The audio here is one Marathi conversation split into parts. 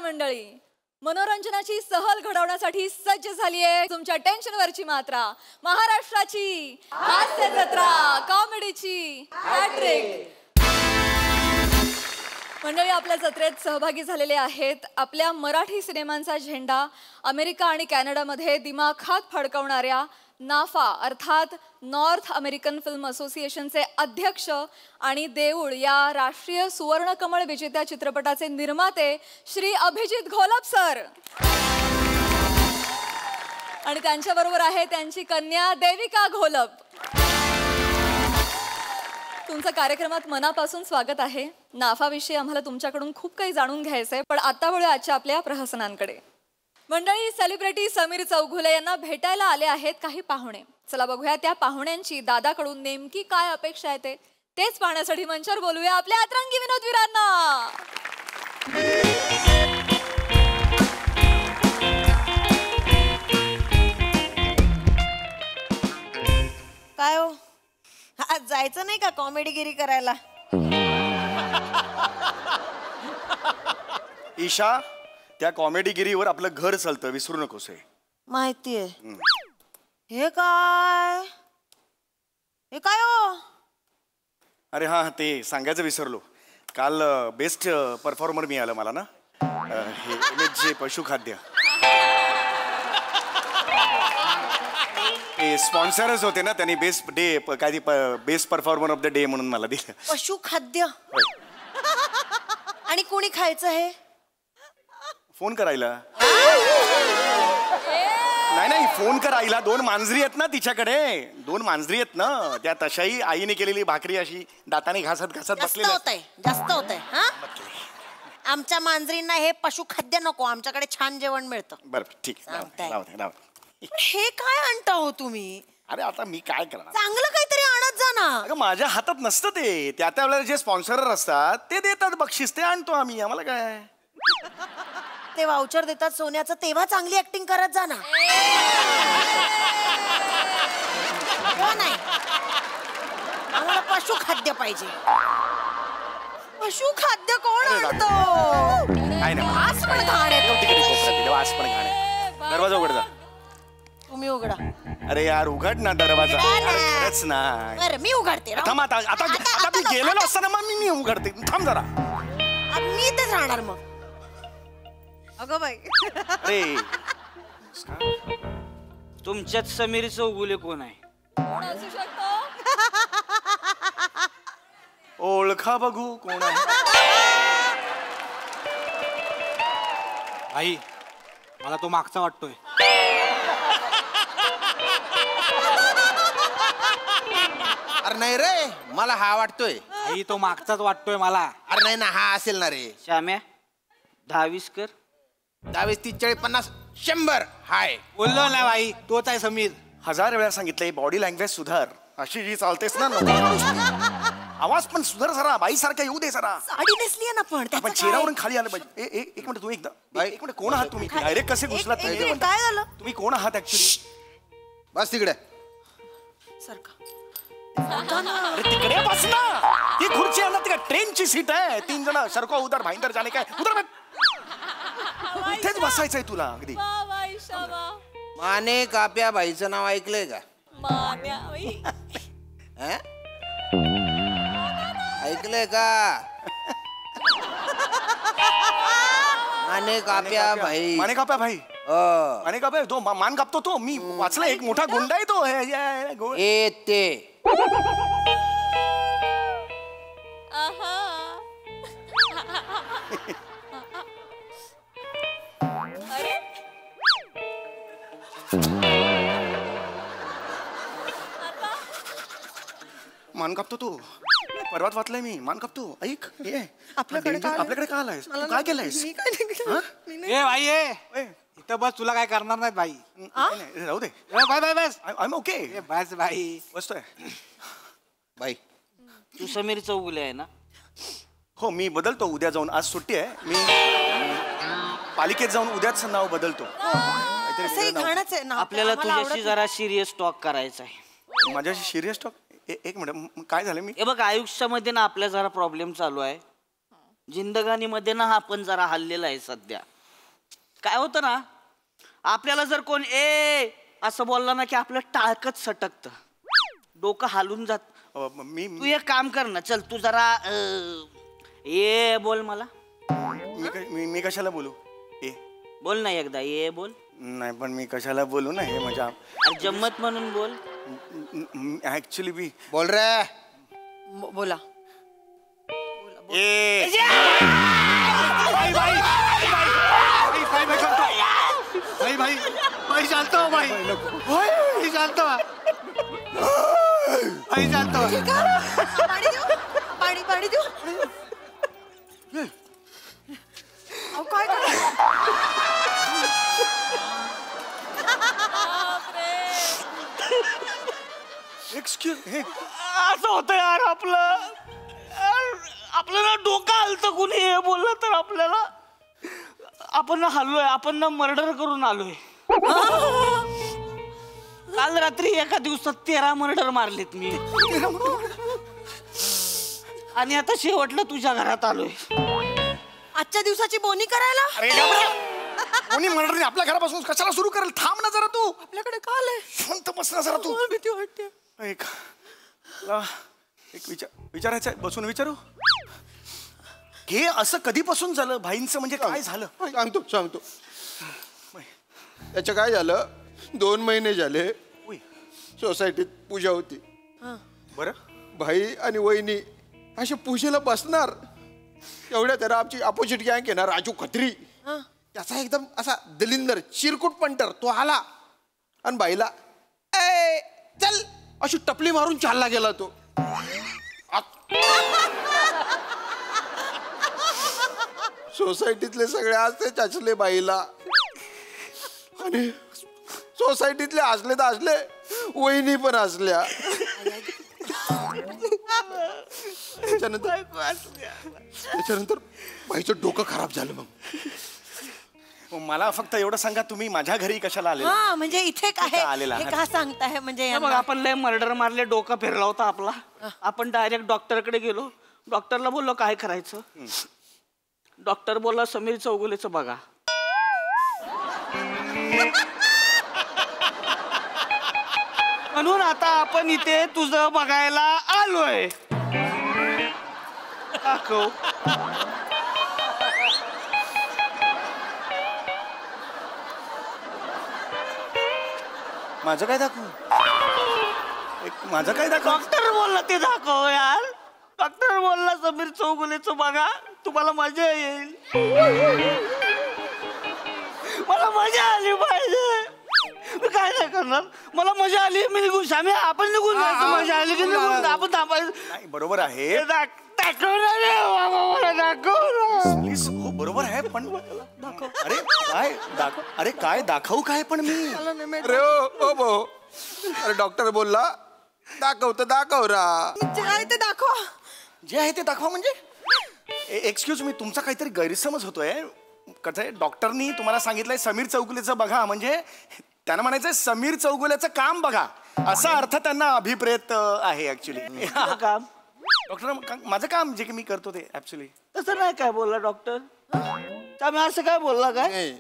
मंडळी, मनोरंजनाची सहल घडवण्यासाठी सज्ज झाली आहे तुमच्या टेन्शनवरची मात्रा, महाराष्ट्राची हास्य जत्रा, कॉमेडीची हॅट्रिक। मंडळी, आपल्या जत्रेत सहभागी झालेले आहेत आपल्या मराठी सिनेमांचा झेंडा अमेरिका आणि कॅनडामध्ये दिमाखात फडकवणाऱ्या नाफा अर्थात नॉर्थ अमेरिकन फिल्म असोसिएशनचे अध्यक्ष आणि देऊळ या राष्ट्रीय सुवर्णकमळ विजेत्या चित्रपटाचे निर्माते श्री अभिजित घोलप सर, आणि त्यांच्याबरोबर आहे त्यांची कन्या देविका घोलप। तुमचं कार्यक्रमात मनापासून स्वागत आहे। नाफाविषयी आम्हाला तुमच्याकडून खूप काही जाणून घ्यायचंय, पण आता वळूया आजच्या आपल्या प्रहसनांकडे। मंडळी, सेलिब्रिटी समीर चौघुले यांना भेटायला आले आहेत काही पाहुणे। चला बघूया त्या पाहुण्यांची दादाकडून नेमकी काय अपेक्षा आहे तेच पाहण्यासाठी मंचावर बोलूया आपल्या अतरंगी विनोदवीरांना। काय हो, आज जायचं नाही का कॉमेडीगिरी करायला? ईशा, त्या कॉमेडीगिरीवर आपलं घर चालतं, विसरू नकोस। माहितीये। हे काय हो? अरे हा, ते सांगायचं विसरलो। काल बेस्ट परफॉर्मर मिळालं मला ना, हे MHJ पशुखाद्य। ते स्पॉन्सरच होते ना, त्यांनी बेस्ट डे काय best performer of the day म्हणून मला दिलं। पशुखाद्य? आणि कोणी खायचं हे? फोन करायला नाही, फोन करायला। 2 मांजरी आहेत ना तिच्याकडे, 2 मांजरी आहेत ना, त्या तशाही आईने केलेली भाकरी अशी दाताने घासत बसलेली आहे। जास्त होतंय हा? आमच्या मांजरींना हे पशुखाद्य नको, आमच्याकडे छान जेवण मिळतं। बरं ठीक आहे, लाव। हे काय आणता हो तुम्ही? अरे आता मी काय करणार, चांगलं काहीतरी आणत जा ना। अगं माझ्या हातात नसतं ते, त्या वेळेला जे स्पॉन्सर असतात ते देतात बक्षीस, ते आणतो आम्ही। आम्हाला काय, ते वाउचर देतात सोन्याचं, तेव्हा चांगली ऍक्टिंग करत जा ना। नाही, आम्हाला पशुखाद्य पाहिजे। पशुखाद्य कोण आणतो? काय नाही, वास पण घाण येतो। वास पण घाण आहे। दरवाजा उघड जा। तुम्ही उघडा। अरे यार उघड ना दरवाजा। खरंच ना। बरं मी उघडते। थांब, आता मी गेलेलो असताना मग मी उघडते। थांब जरा, मी इथेच राहणार मग। अगं बाई, अरे तुमच्यात समीर चौगुले कोण आहे? कोण असू शकतो? ओळखा बघू कोण आहे। आई, मला तो मागचा वाटतोय। अरे नाही रे, मला हा वाटतोय। आई, तो मागचाच वाटतोय मला। अरे नाही ना, हा असेल ना रे। श्याम्या 10-20 कर। 22, 30, 40, 50, 100 हाय। बोललो ना बाई, तोच आहे समीर। 1000 वेळा सांगितलंय बॉडी लँग्वेज सुधार, अशी जी चालतेस ना आवाज पण सुधार जरा, बाई सारखा येऊ दे जरा। साडी नेसली ना पण आपण चेहऱ्यावरून खाली आलं पाहिजे। एक मिनिट, तुम्ही एकदा एक मिनिट, कोण आहात तुम्ही? डायरेक्ट कसे घुसलात तुम्ही? काय झालं? तुम्ही कोण आहात ऍक्च्युली? बस तिकडे। सारखा अरे तिकडे बस ना, ती खुर्ची आहे ना, ती ट्रेनची सीट आहे। 3 जण सरको उधर भाईंदर जाणे काय उधर, इथेच बसायचंय तुला अगदी। माने काप्या बाईचं नाव ऐकलंय का? ऐकलंय का? माने काप्या भाई। माने काप्या भाई? माने काप्या तो मान कापतो तो, मी वाचलं, एक मोठा गुंडा आहे तो। ए ते मान कापतो तो, परवात वाचलंय मी, मान कापतो। ऐक, ये आपल्याकडे का आलायस? तू काय केलंयस? ए भाई, इथं बस, तुला काय करणार नाही बाई। राहू दे, बाय बस। I am okay. बस बाई, बसतोय बाई। तू समीर चौगुले आहे ना? हो, मी बदलतो उद्या जाऊन। आज सुट्टी आहे, मी पालिकेत जाऊन उद्याच नाव बदलतो। आपल्याला तुझ्याशी जरा सिरियस टॉक करायचा आहे। माझ्याशी सिरियस टॉक? एक मिनिट, काय झालं? मी हे बघ, आयुष्यामध्ये ना आपल्या जरा प्रॉब्लेम चालू आहे, जिंदगानीमध्ये ना आपण जरा हल्लेला आहे सध्या। काय होतं ना, आपल्याला जर कोण ए असं बोलला ना की आपलं टाळकच सटकतं, डोकं हालून जात. मी तू एक काम कर ना, चल तू जरा ए बोल मला. मी कशाला बोलू? ए बोल ना एकदा, ए बोल. नाही पण मी कशाला बोलू ना, हे माझ्या अरे जम्मत म्हणून बोल. ऍक्च्युली मी बोल रे. बोला. ए भाई भाई भाई भाई करतो भाई भाई भाई चालतो भाई भाई चालतो भाई चालतो. पाणी देऊ पाणी पाणी देऊ. अहो काय एक्सक्यूज हे असं होतं यार आपलं ना डोकं हलतं, कुणी हे बोललं तर आपल्याला. आपण ना हल्लोय, आपण ना मर्डर करून आलोय. काल रात्री एका दिवसात 13 मर्डर मारलेत मी. आणि आता शेवटला तुझ्या घरात आलोय. आजच्या दिवसाची बोनी करायला. अरे कोणी मर्डर आपल्या घरापासून कशाला सुरू करेल? थांब ना जरा तू. आपल्याकडे का आलंय? शांत बस ना जरा तू. भीती वाटते. एक विचारायचं आहे, बसून विचारू. हे असं कधीपासून झालं भाईंचं? म्हणजे काय झालं? सांगतो. त्याचं काय झालं, 2 महिने झाले उई, सोसायटीत पूजा होती. बरं भाई आणि वहिनी असे पूजेला बसणार, एवढ्या त्याला आमची अपोजिट गँग आहे ना, राजू खत्री, त्याचा एकदम असा दलिंदर चिरकुट पंटर तो आला आणि बाईला ए चल अशी टपली मारून चालला गेला तो. सोसायटीतले सगळे असते चाचले बाईला, आणि सोसायटीतले असले तर असले, वहिनी पण असल्या. त्याच्यानंतर बाईचं डोकं खराब झालं. मग मला फक्त एवढं सांगा, तुम्ही माझ्या घरी कशाला आले? हा म्हणजे इथे काय आलेला हे का सांगताय? म्हणजे मग आपण लय मर्डर मारले, डोका फिरला होता आपला. आपण डायरेक्ट डॉक्टरकडे गेलो. डॉक्टरला बोललो काय करायचं. डॉक्टर बोलला समीर चौगुलेचं बघा. म्हणून आता आपण इथे तुझं बघायला आलोय. दाखव. माझं काय दाखवू? माझं काय दाखव? डॉक्टर बोलला ते दाखव यार. डॉक्टर बोलला समीर चौगुलेचं बघा, तुम्हाला मजा येईल. मला मजा आली पाहिजे. मी काय नाही करणार, मला मजा आली मी निघून श्यामी आपण निघून जायचं. मजा आली की निघून आपण थांबायचं. नाही बरोबर आहे, दाखव ना रे बाबा, मला दाखव ना. प्लीज. हो बरोबर आहे पण अरे काय दाखव? अरे काय दाखवू काय पण मी? अरे ओ भाऊ, अरे डॉक्टर बोलला दाखव तर दाखव रा. जे आहे ते दाखवा. जे आहे ते दाखवा म्हणजे? एक्सक्यूज मी, तुमचा काहीतरी गैरसमज होतोय. कसं आहे, डॉक्टरनी तुम्हाला सांगितलंय समीर चौगुलेचं बघा, म्हणजे त्यांना म्हणायचंय समीर चौगुलेचं काम बघा, असा अर्थ त्यांना अभिप्रेत आहे ऍक्च्युली. काम डॉक्टर माझं काम जे की मी करतो ते ऍक्च्युली. तसं नाही काय बोलला डॉक्टर. त्यामुळे असं काय बोलला काय? नाही.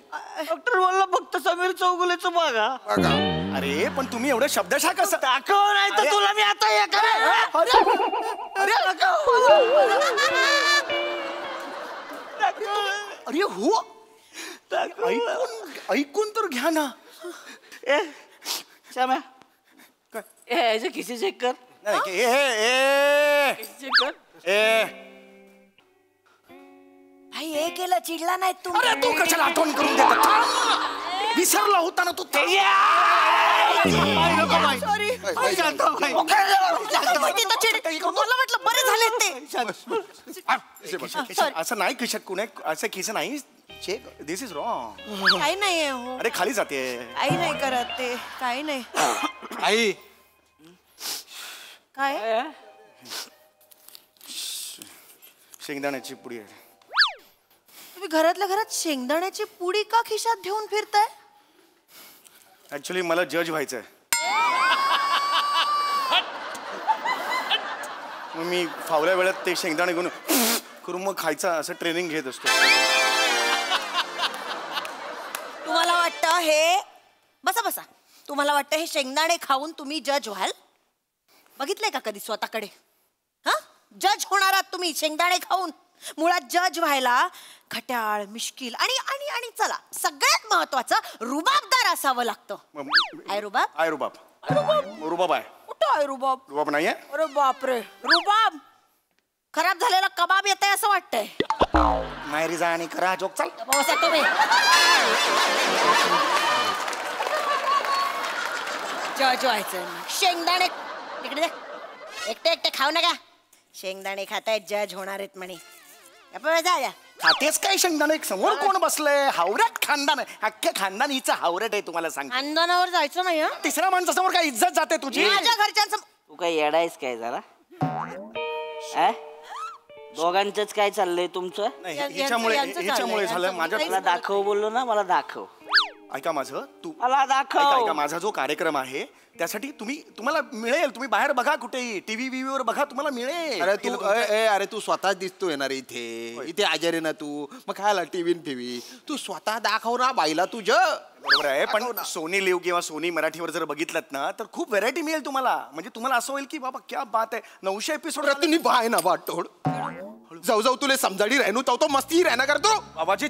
डॉक्टर बोलला फक्त समीर चौगुलेचं बघा. बघा. अरे पण तुम्ही एवढं शब्दशः कसं? दाखव नाही तर तुला मी आता हे करेन. अरे हो, ऐकून तर घ्या ना. ए श्याम्या, काय? ए याचे खिसे चेक कर. नाही, ए चेक कर. ए भाई हे केलं चिडला नाही अरे तू कशाला आठवण करून देता? विसरला होता ना तू. सॉरी. बाई, मला वाटलं बरे झाले ते. असं नाही खिशत कुणी, असं खिस नाही. Check, this is wrong. काही नाही हो, अरे खाली जाते. काही नाही करत ते, काही नाही. आई काय शेंगदाण्याची पुडी आहे. तुम्ही घरातल्या घरात शेंगदाण्याची पुडी का खिशात घेऊन फिरताय? ऍक्च्युली मला जज व्हायचंय. मग मी फावल्या वेळात ते शेंगदाणे घेऊन करून मग खायचं असं ट्रेनिंग घेत असतो. हे बसा बसा. तुम्हाला वाटतं हे शेंगदाणे खाऊन तुम्ही जज व्हाल? बघितलंय का कधी स्वतःकडे? हा, जज होणार आहात तुम्ही शेंगदाणे खाऊन. मुळात जज व्हायला खट्याळ, मिश्किल आणि आणि आणि चला सगळ्यात महत्वाचं रुबाबदार असावं लागतं. आय रुबाब? आय रुबाब. रुबाब आहे. कुठं आहे रुबाब? रुबाब नाहीये. अरे बापरे, रुबाब खराब झालेला कबाब येत आहे असं वाटतंय. माहेरी जा आणि करा जोक. चाल बसा तुम्ही. जज व्हायचं शेंगदाणे तिकडे दे. एकटे एकटे खाऊ नका. शेंगदाणे खातायत जज होणार आहेत म्हणे. खातेच काय शेंगदाणे? समोर कोण बसलंय? हावऱ्यात खानदान आहे. अख्ख्या खानदान हिचं हावरट आहे तुम्हाला सांग. खानदानावर जायचं नाही हं? तिसऱ्या माणसासमोर काय इज्जत जाते तुझी? माझ्या घरच्यांचं तू काय येडायस काय जरा? दोघांचंच काय चाललंय तुमचं? नाही, यांचं हिच्यामुळे चाललंय, झालं. माझ्या मला दाखव बोललो ना, मला दाखव. ऐका माझं. तू मला दाखव. ऐका, माझा जो कार्यक्रम आहे त्यासाठी तुम्हाला मिळेल. तुम्ही बाहेर बघा, कुठेही टीव्ही वर बघा, तुम्हाला मिळेल. अरे तू स्वतः दिसतोय ना रे इथे आजारी ना तू. मग खायला टीव्ही तू स्वतः दाखव ना बाईला तुझ्या. बरोबर आहे, पण सोनी लिव्ह किंवा सोनी मराठीवर जर बघितलं ना तर खूप व्हरायटी मिळेल तुम्हाला. म्हणजे तुम्हाला असं होईल की बाबा क्या बात आहे. 900 एपिसोड तुम्ही बाय ना वाटोड जाऊ जाऊ तुले समजाडी राहणू तो मस्ती राहना करतो बाबाची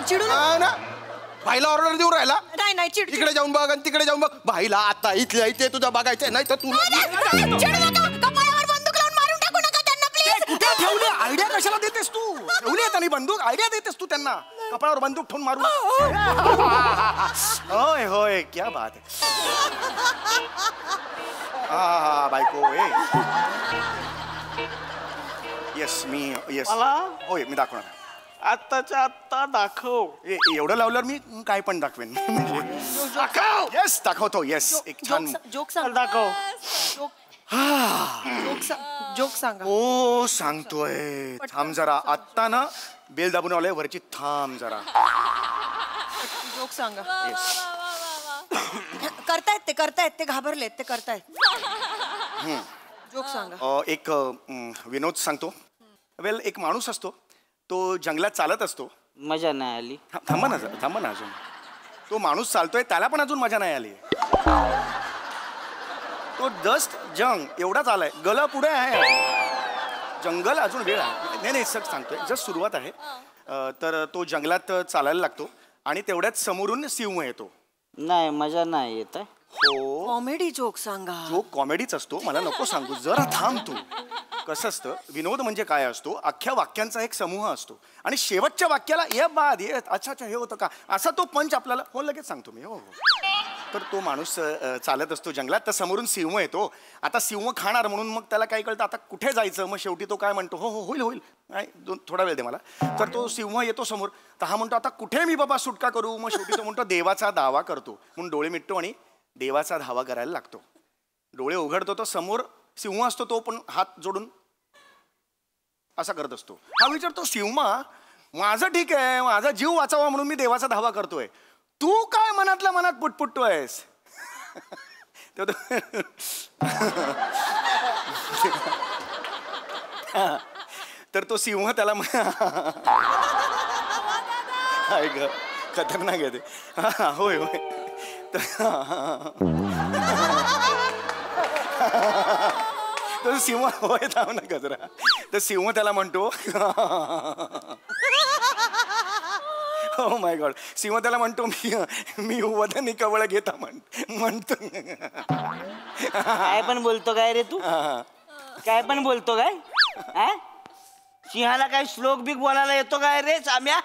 चिडू ना. भाईला ऑर्डर देऊ राहिला. नाही नाही चिड इकडे जाऊन बघ आणि तिकडे जाऊन बघ. भाईला आता इथल्या इथे तुझा बघायचंय नाही तर तुला कपाळावर बंदूक लावून मारून टाकू नका त्यांना प्लीज. कुठे ठेवली? आयडिया कशाला देतेस तू? ठेवली आहे त्यांनी बंदूक? आयडिया देतेस तू त्यांना? कपाळावर बंदूक ठेवून मारू? होय होय, क्या बात आहे. हा बायको. येस मी येस मला होय मी दाखवणार. आत्ताच्या आत्ता दाखव. एवढं लावल्यावर मी काय पण दाखवेन. येस दाखवतो. येस एक छान जोक सांग. दाखव. जोक सांगा. ओ सांगतोय. थांब जरा. आत्ता ना बेल दाबून आलोय वरची. थांब जरा. जोक सांगा. करतायत ते घाबरलेत ते करतायत. जोक सांगा. एक विनोद सांगतो. वेल एक माणूस असतो. तो जंगलात चालत असतो. मजा नाही आली. थांबा ना अजून. तो माणूस चालतोय त्याला पण अजून मजा नाही आली. तो जस्ट जंग एवढाच आलाय. गला पुढे आहे. जंगल अजून वेळ आहे. नाही सग सांगतोय. जस्ट सुरुवात आहे. तर तो जंगलात चालायला लागतो आणि तेवढ्यात समोरून सिंह येतो. नाही मजा नाही येत. हो कॉमेडी जोक सांगा. जो कॉमेडीच असतो. मला नको सांगू. जरा थांब तू. कसं असतं विनोद म्हणजे काय असतो? अख्ख्या वाक्यांचा एक समूह असतो आणि शेवटच्या वाक्याला ये बाद ये अच्छा हे होतं का असा तो पंच आपल्याला. हो लगेच सांगतो मी. हो तर तो माणूस चालत असतो जंगलात. तर समोरून सिंह येतो. आता सिंह खाणार म्हणून मग त्याला काय कळतं आता कुठे जायचं. मग शेवटी तो काय म्हणतो हो होईल नाही थोडा वेळ दे मला. तर तो सिंह येतो समोर. तर हा म्हणतो आता कुठे मी बाबा सुटका करू. मग शेवटी तो म्हणतो देवाचा दावा करतो. म्हणून डोळे मिटतो आणि देवाचा धावा करायला लागतो. डोळे उघडतो तो समोर सिंह असतो. तो पण हात जोडून असा करत असतो. हा विचारतो सिंह माझं ठीक आहे माझा जीव वाचावा म्हणून मी देवाचा धावा करतोय. तू काय मनातल्या मनात पुटपुटतोयस. तर तो सिंह त्याला खतरनाक आहे ते. होय तर सिंह होय थांब ना गजरा. तर सिंह त्याला म्हणतो हो माय गॉड. सिंह त्याला म्हणतो मी वदनी कवळ घेता म्हणतो. काय पण बोलतो काय रे तू? काय पण बोलतो काय? सिंहाला काय श्लोक बिक बोलायला येतो काय रे साम्या?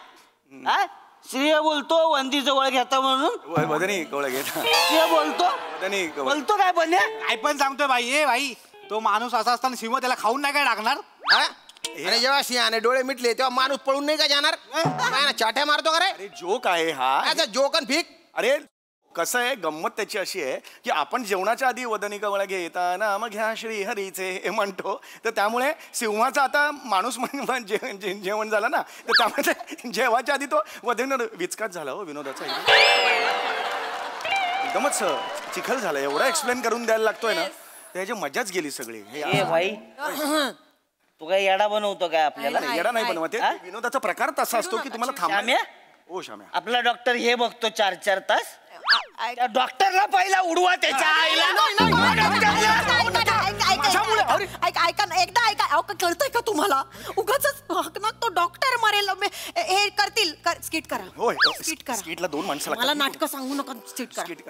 श्रीय बोलतो वंदी जवळ घेता म्हणून. वदनी कवळ घेता. श्रीय बोलतो वदनी कवळ बोलतो काय पण काय पण सांगतोय भाई. तो माणूस असा असताना सिंह त्याला खाऊन नाही काय टाकणार? आणि जेव्हा सिंहाने डोळे मिटले तेव्हा माणूस पळून नाही का जाणार? काय ना चाट्या मारतो का रे? अरे जोक आहे हा. जोकन फीक. अरे कसं आहे गंमत त्याची अशी आहे की आपण जेवणाच्या आधी वदनी कवळ घेता नाम घ्या श्री हरीचे हे म्हणतो. तर त्यामुळे सिंहाचा आता माणूस जेवण झालं ना तर त्यामुळे जेवायच्या आधी तो वदनी विचकाच झाला. हो विनोदाचा एकदमच चिखल झाला. एवढा एक्सप्लेन करून द्यायला लागतोय ना त्याची मजाच गेली सगळी. ए भाई तू काय येडा बनवतो काय आपल्याला? येडा नाही बनवत. विनोदाचा प्रकार तसा असतो की तुम्हाला थांबा. ओ श्याम्या. आपला डॉक्टर हे बघतो 4-4 तास. त्या डॉक्टरला पहिला उडवा त्याच्या आईला. ऐका ना, एकदा ऐका. अहो, कळतंय का तुम्हाला? उगाच तो डॉक्टर मरेल. हे करतील. स्किट करा. होय स्किट करा. स्किटला 2 माणसं मला लागतात. नाटकं सांगू नका. स्किट करा. स्किट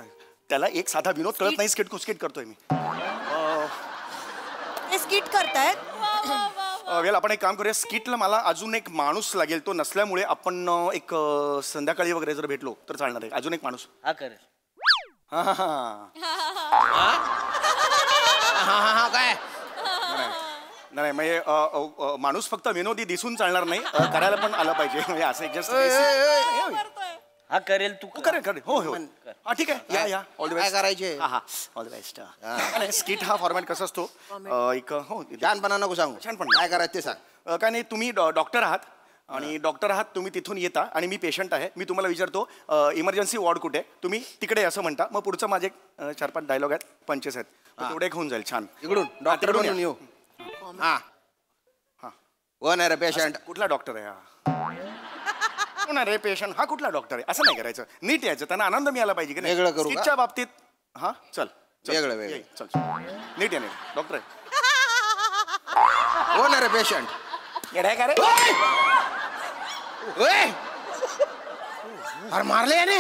त्याला एक साधा विनोद कळत नाही. स्किट करतोय मी. हे स्किट करतायत. वेल आपण एक काम करूया. स्किटला मला अजून एक माणूस लागेल. तो नसल्यामुळे आपण एक संध्याकाळी वगैरे जर भेटलो तर चालणार आहे. अजून एक माणूस. हा करेल. काय नाही म्हणजे माणूस फक्त विनोदी दिसून चालणार नाही. करायला पण आलं पाहिजे. म्हणजे असं जस्ट हा करेल तू. करेल. हो हो हा ठीक आहे. या ऑल द काय बेस्ट. करायचे? हा ऑल द बेस्ट. स्किट हा फॉर्मॅट कसा असतो एक हो छानपणा नको सांगू. छानपणा. काय करायचं ते सांग. काय नाही तुम्ही डॉक्टर आहात आणि डॉक्टर आहात तुम्ही तिथून येता आणि मी पेशंट आहे. मी तुम्हाला विचारतो इमर्जन्सी वॉर्ड कुठे आहे. तुम्ही तिकडे असं म्हणता. मग पुढचं माझे 4-5 डायलॉग आहेत. पंचेस आहेत. तेवढे एक होऊन जाईल. छान. इकडून डॉक्टर तिकडून म्हणून या. येऊ. हा कोण आहे रे पेशंट? कुठला डॉक्टर आहे हा? कोण आहे रे पेशंट? हा कुठला डॉक्टर आहे? असं नाही करायचं. नीट यायचं. त्यांना आनंद मिळाला पाहिजे की नाही. वेगळं करू का? स्किटच्या बाबतीत हा चल वेगळं. चल नीट या. नीट डॉक्टर आहे. कोण आहे रे पेशंट? येडाय का रे? अरे मारले याने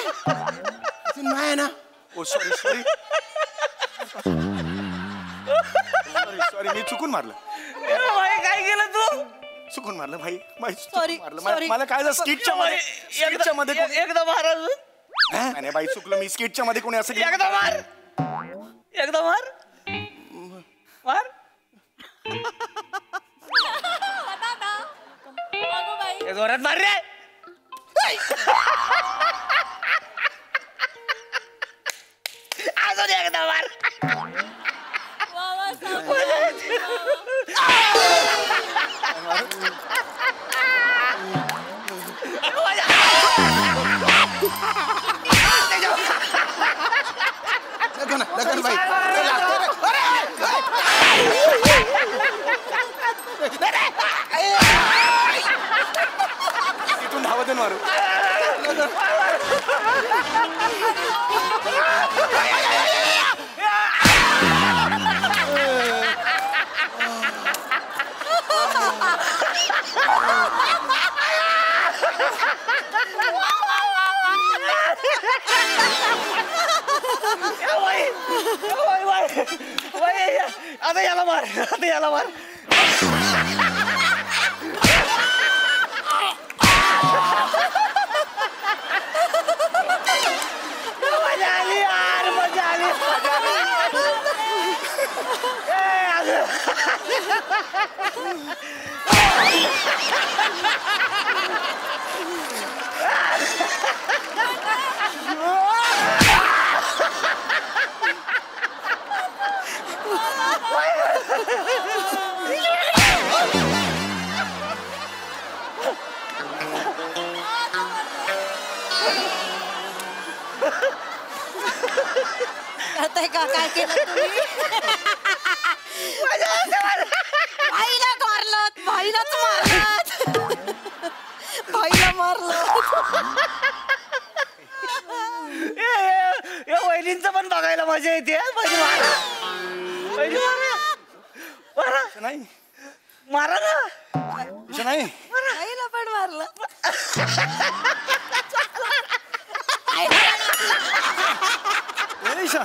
माय ना. ओ सॉरी मी चुकून मारलं. काय केलं तू? चुकून मारलं भाई. Sorry, sorry. मला काय स्किटच्या मध्ये कोणी- एकदा मार अजून. नाही बाई चुकलं मी. स्किटच्या मध्ये कोणी असं केलं? एकदा मार. एकदा मार. मार. जोरात मार रे. अजून एकदा मार. लगन बाई. तिथून धावत मारू. आता याला मार. आता याला मार. मजा आली यार. मजा आली. कळतंय का काय केलं तुम्ही? भाईला मारलं. भाईलाच मारलं. भाईला मारलं. या वहिनींचं पण बघायला मजा येते. माझी मारा. नाही मारा ना. नाही भाईला पण मारलं. ईशा.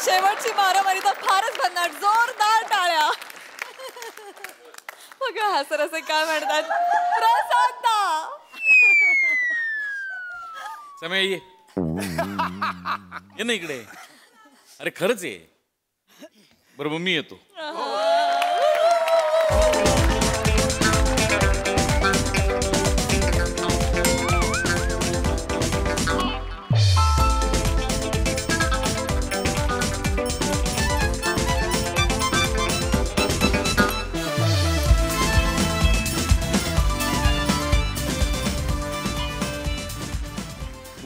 शेवटची मारामारी तर फारच भन्नाट. जोरदार टाळ्या. बघा हा सर असे काय म्हणतात. प्रसन्न. समय ये ना इकडे. अरे खरंच आहे. बरोबर मी येतो.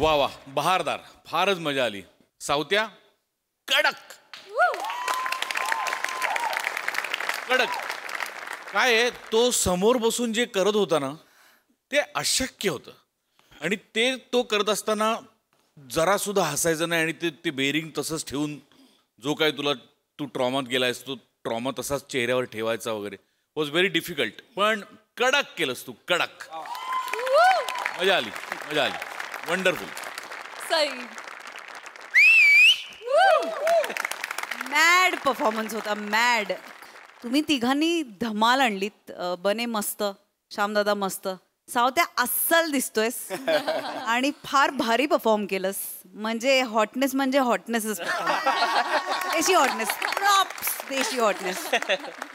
वा वा, बहारदार, फारच मजा आली. सावत्या कडक कडक. काय आहे, तो समोर बसून जे करत होता ना ते अशक्य होतं, आणि ते तो करत असताना जरा सुद्धा हसायचं नाही, आणि ते बेरिंग तसंच ठेवून जो काय तू ट्रॉमात गेलायस तो ट्रॉमा तसाच चेहऱ्यावर ठेवायचा वगैरे वॉज व्हेरी डिफिकल्ट. पण कडक केलंस तू, कडक. मजा आली, मजा आली. वंडरफुल. सई. मॅड परफॉर्मन्स होता, मॅड. तुम्ही तिघांनी धमाल आणलीत. बने मस्त, श्यामदादा मस्त, सावत्या अस्सल दिसतोयस आणि फार भारी परफॉर्म केलंस. म्हणजे हॉटनेसच. देशी हॉटनेस, प्रॉप्स देशी हॉटनेस.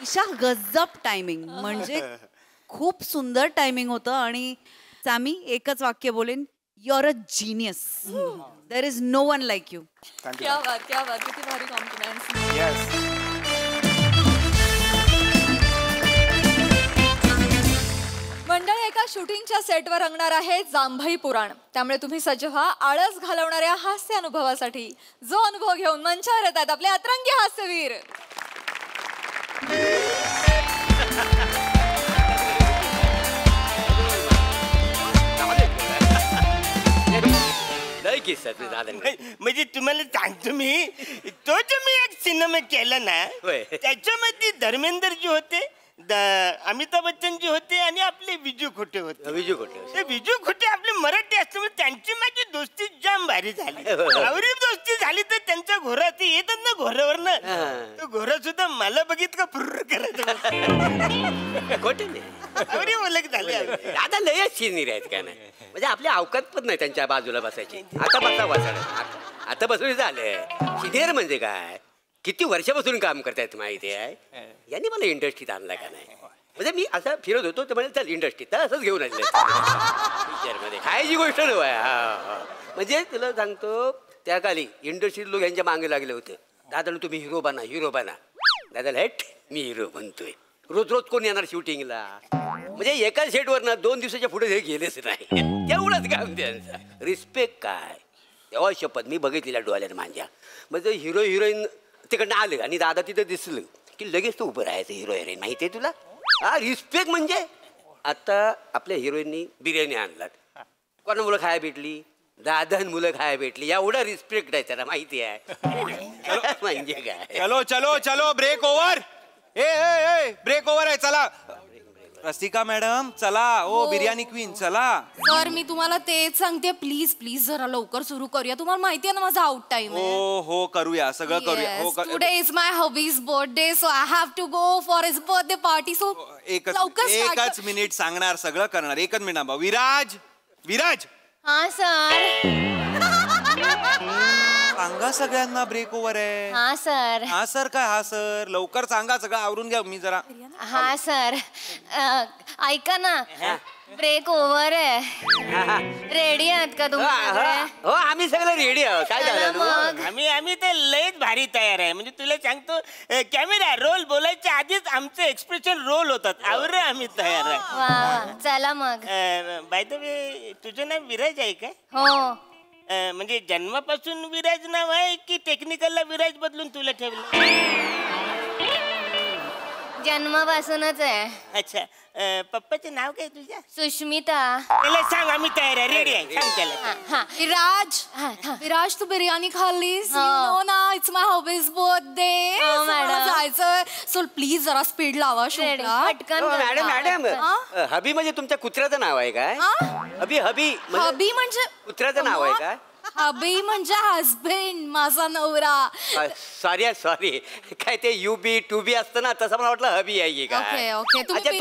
ईशा गजब टायमिंग, म्हणजे खूप सुंदर टायमिंग होतं. आणि सॅमी एकच वाक्य बोलेन, you are a genius. There is no one like you. क्या बात, क्या बात, किती भारी कॉम्प्लिमेंट्स. मंडळी, एका शूटिंगच्या सेटवर रंगणार आहे जांभई पुराण. त्यामुळे तुम्ही सज्ज व्हा आळस घालवणाऱ्या हास्य अनुभवासाठी. जो अनुभव घेऊन मंचावर येत आहेत आपले अतरंगी हास्यवीर. म्हणजे तुम्हाला सांगतो मी, तो जो मी एक सिनेमा केला ना त्याच्यामध्ये धर्मेंद्र जी होते, अमिताभ बच्चन जी होते आणि आपले विजू खोटे होते. विजू खोटे आपले मराठी असल्यामुळे त्यांची माझी दोस्ती जाम भारी झाली. आवरी दोस्ती झाली तर त्यांच्या घोरा ते येतात ना घोऱ्यावर ना, तो घोरा सुद्धा मला बघित का फुर्र करायचं. खोटे आवरी ओळख झाली. आता लयच सिनियर आहेत का नाही, म्हणजे आपली अवकात पण नाही त्यांच्या बाजूला बसायची. आता आता बसून झालंय. सिनियर म्हणजे काय, किती वर्षापासून काम करतायत माहिती आहे. यांनी मला इंडस्ट्रीत आणला का नाही. म्हणजे मी असं फिरत होतो तर म्हणजे चल इंडस्ट्रीत, तर असंच घेऊन आणलं पिक्चरमध्ये. खायची गोष्ट नव्हे. म्हणजे तुला सांगतो, त्या काली इंडस्ट्रीत लोक यांच्या मागे लागले होते, दादा तुम्ही हिरो बना. दादा हेट मी हिरो बनतोय. रोज कोण येणार शूटिंगला. म्हणजे एका सेटवर ना 2 दिवसाच्या पुढे हे गेलेच नाही. तेवढंच काम त्यांचं. रिस्पेक्ट काय तेव्हा शपथ मी बघितलेल्या डोळ्याने माझ्या. म्हणजे हिरो हिरोईन तिकडनं आलं आणि दादा तिथं दिसलं की लगेच तो उभं राहायचं. हिरो हिरोईन माहिती आहे तुला. रिस्पेक्ट म्हणजे आता आपल्या हिरोईननी बिर्याणी आणलात, कोणा मुलं खायला भेटली, दादा मुलं खायला भेटली. एवढा रिस्पेक्ट आहे त्याला माहिती आहे. म्हणजे काय. चलो ब्रेक ओव्हर. ए ब्रेक ओव्हर आहे, चला. रसिका मॅडम चला. ओ बिर्याणी क्वीन चला. सर मी तुम्हाला तेच सांगते, प्लीज प्लीज जरा लवकर सुरू करूया. तुम्हाला माहिती आहे ना माझा आउट टाइम आहे. हो करूया, सगळं करूया. Today is my hubby's birthday, so I have to go for his birthday party. So एकच मिनिट सांगणार, सगळं करणार. एकच मिनिट. विराज. हा सर. सांगा सगळ्यांना ब्रेक ओव्हर आहे. हा सर. हा सर लवकर सांगा, सगळं आवरून घ्या. मी जरा. हा सर ऐका ना, ब्रेक ओव्हर आहे. रेडी आहात का तुम्ही? हो आम्ही सगळं रेडी आहोत. काय झालं? आम्ही तर लयच भारी तयार आहे. म्हणजे तुला सांगतो, कॅमेरा रोल बोलायच्या आधीच आमचं एक्सप्रेशन रोल होतात. आवरे आम्ही तयार आहे. चला मग. बाय द वे तुझं नाव विराज आहे काय? हो. म्हणजे जन्मापासून विराज नाव आहे की टेक्निकलला विराज बदलून तुला ठेवलं? जन्मापासूनच आहे. अच्छा. पप्पाचं नाव काय तुझ्या? सुष्मिता. त्याला सांग आम्ही तयार आहे, रेडी आहे. सांग त्याला. विराज तू बिर्याणी खाल्लीस? नो ना, इट्स माय हॉबीज बर्थडे. जायचं, सो प्लीज जरा स्पीड लावा शूटला. मॅडम हबी म्हणजे तुमच्या कुत्र्याचं नाव आहे काय? हबी हबी म्हणजे कुत्र्याचं नाव आहे काय? हबी म्हणजे हजबंड, माझा नवरा. सॉरी काय ते UB to be असतं ना, तसं मला वाटलं हबी आहे का. ओके. तुमच्या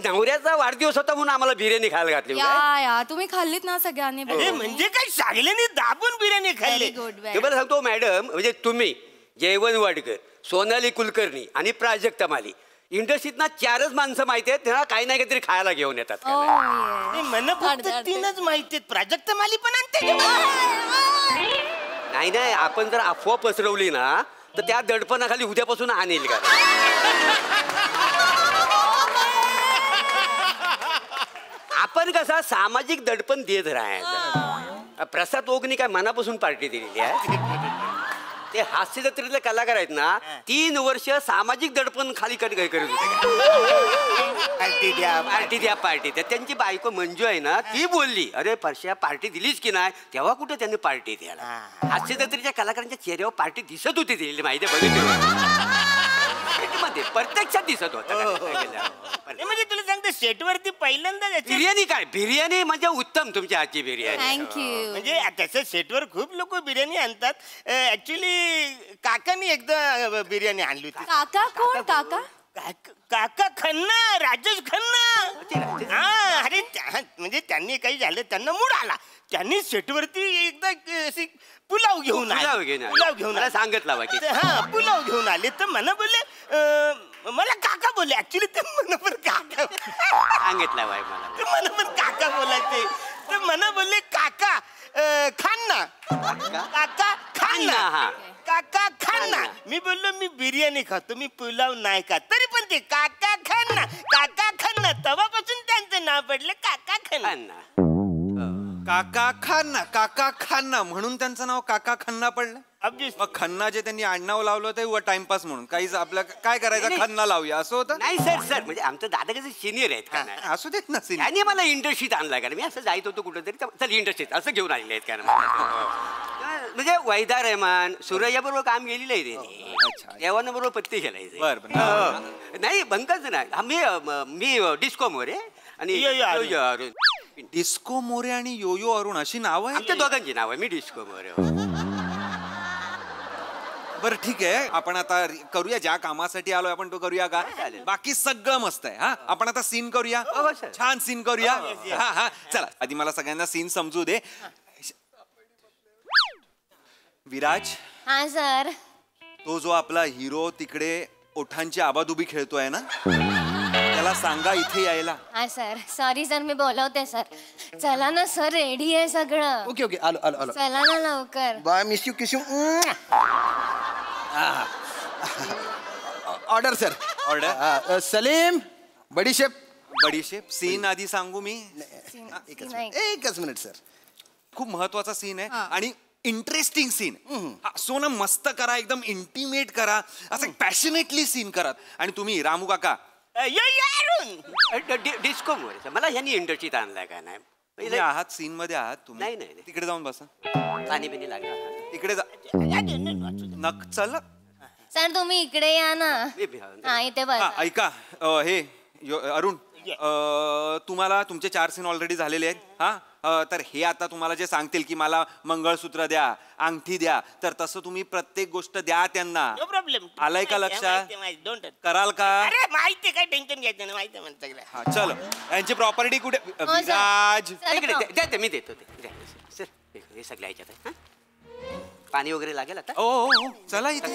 नवऱ्याचा वाढदिवस होता म्हणून आम्हाला बिर्याणी खायला घातली. या तुम्ही खाल्लीत ना सगळ्यांनी? म्हणजे काय सागल्याने दाबून बिर्याणी खाल्ली. तुम्हाला सांगतो मॅडम, म्हणजे तुम्ही, जयवंत वाडकर, सोनाली कुलकर्णी आणि प्राजक्ता माली, इंडस्ट्रीत ना 4च माणसं माहिती आहेत, त्यांना काही ना काहीतरी खायला घेऊन येतात. मला फक्त 3च माहिती आहेत. प्राजक्ता माली पण आणते. नाही आपण जर अफवा पसरवली ना तर त्या दडपणाखाली उद्यापासून आणेल का. आपण कसा सामाजिक दडपण देत राहायचं. प्रसाद ओगनी काय मनापासून पार्टी दिलेली आहे. ते हास्य जत्रेतले कलाकार आहेत ना 3 वर्ष सामाजिक दडपण खाली करत होते. पार्टी द्या पार्टी द्या. त्यांची बायको मंजू आहे ना ती बोलली अरे परश्या पार्टी दिलीच की नाही तेव्हा कुठे त्यांनी पार्टी द्यायला. हास्य जत्रेच्या कलाकारांच्या चेहऱ्यावर पार्टी दिसत होती दिलेली माहिती मध्ये प्रत्यक्षात दिसत होत. म्हणजे तुला सांगतो सेटवरती पहिल्यांदा बिर्याणी काय बिर्याणी म्हणजे उत्तम तुमच्या हातची बिर्याणी. थँक्यू. म्हणजे त्याच्या सेटवर खूप लोक बिर्याणी आणतात. ऍक्च्युली काकानी एकदा बिर्याणी आणली होती. काका कोण काका? काका खन्ना, राजेश खन्ना. हा अरे म्हणजे त्यांनी काही झालं त्यांना मूड आला त्यांनी सेटवरती एकदा अशी पुलाव घेऊन सांगितला हा पुलाव घेऊन आले तर मला बोलले मला काका बोलले. ऍक्च्युली ते मला पण काका सांगितला बाई मला मला पण काका बोलायचे तर मला बोलले काका खान्ना काका खान्ना काका खान्ना. मी बोललो मी बिर्याणी खातो मी पुलाव नाही खात. तरी पण ते काका खान्ना तेव्हापासून त्यांचं नाव पडलं काका खन्ना. काका खन्ना म्हणून त्यांचं नाव काका खन्ना पडलं. मग खन्ना जे त्यांनी आडनाव लावलं ते टाइमपास म्हणून काहीच आपलं काय करायचं खन्ना लावूया असं होतं. नाही सर म्हणजे आमचं दादा कसं सिनियर आहेत असू देत ना त्यांनी मला इंडस्ट्रीत आणला कारण मी असं जायत होतो कुठेतरी चल इंडस्ट्रीत असं घेऊन आलेले आहेत कारण म्हणजे वैदा रहमान सुरैया बरोबर काम केलेलं आहे त्यांनी देवाना बरोबर पत्ते खेळायचे. नाही बंकच नाही मी डिस्को मोरे आणि डिस्को मोरे आणि योयो अरुण अशी नाव आहे आमच्या दोघांची नाव आहे. मी डिस्को मोरे. बरं ठीक आहे आपण आता करूया ज्या कामासाठी आलोय आपण तो करूया का. बाकी सगळं मस्त आहे. हा आपण आता सीन करूया छान सीन करूया. हा हा चला आधी मला सगळ्यांना सीन समजू दे. विराज. हा सर. तो जो आपला हिरो तिकडे ओठांची आबादुबी खेळतोय ना त्याला सांगा इथे यायला. हा सर सॉरी सर मी बोलवते सर. चला ना सर रेडी आहे सगळं. ओके ओके आलो आलो आलो. चला ना लवकर. Bye miss you kiss you. Order sir order. Salim बडीशेप सीन आधी सांगू मी. एकच मिनिट सर. खूप महत्वाचा सीन आहे आणि इंटरेस्टिंग सीन. सोनं मस्त करा एकदम इंटिमेट करा असं पॅशनेटली सीन करा. आणि तुम्ही रामू काका डिस्को मोरे मला ह्यांनी इंडस्ट्रीत आणलाय का नाही आहात सीन मध्ये आहात तुम्ही. नाही तिकडे जाऊन बसा. पाणी बिनी लागलं तिकडे जा. नक चल सर तुम्ही इकडे या ना. हा इथे बस. ऐका हे अरुण तुम्हाला तुमचे 4 सीन ऑलरेडी झालेले आहेत. हा तर हे आता तुम्हाला जे सांगतील की मला मंगळसूत्र द्या अंगठी द्या तर तसं तुम्ही प्रत्येक गोष्ट द्या त्यांना. No problem. आलंय का लक्षात कराल का. अरे माहिती काय टेन्शन घ्यायचं नाही माहिती म्हणत. हा चलो यांची प्रॉपर्टी कुठे. विराज मी देतो ते सगळ्या ह्याच्यात पाणी वगैरे लागेल आता. चला इथे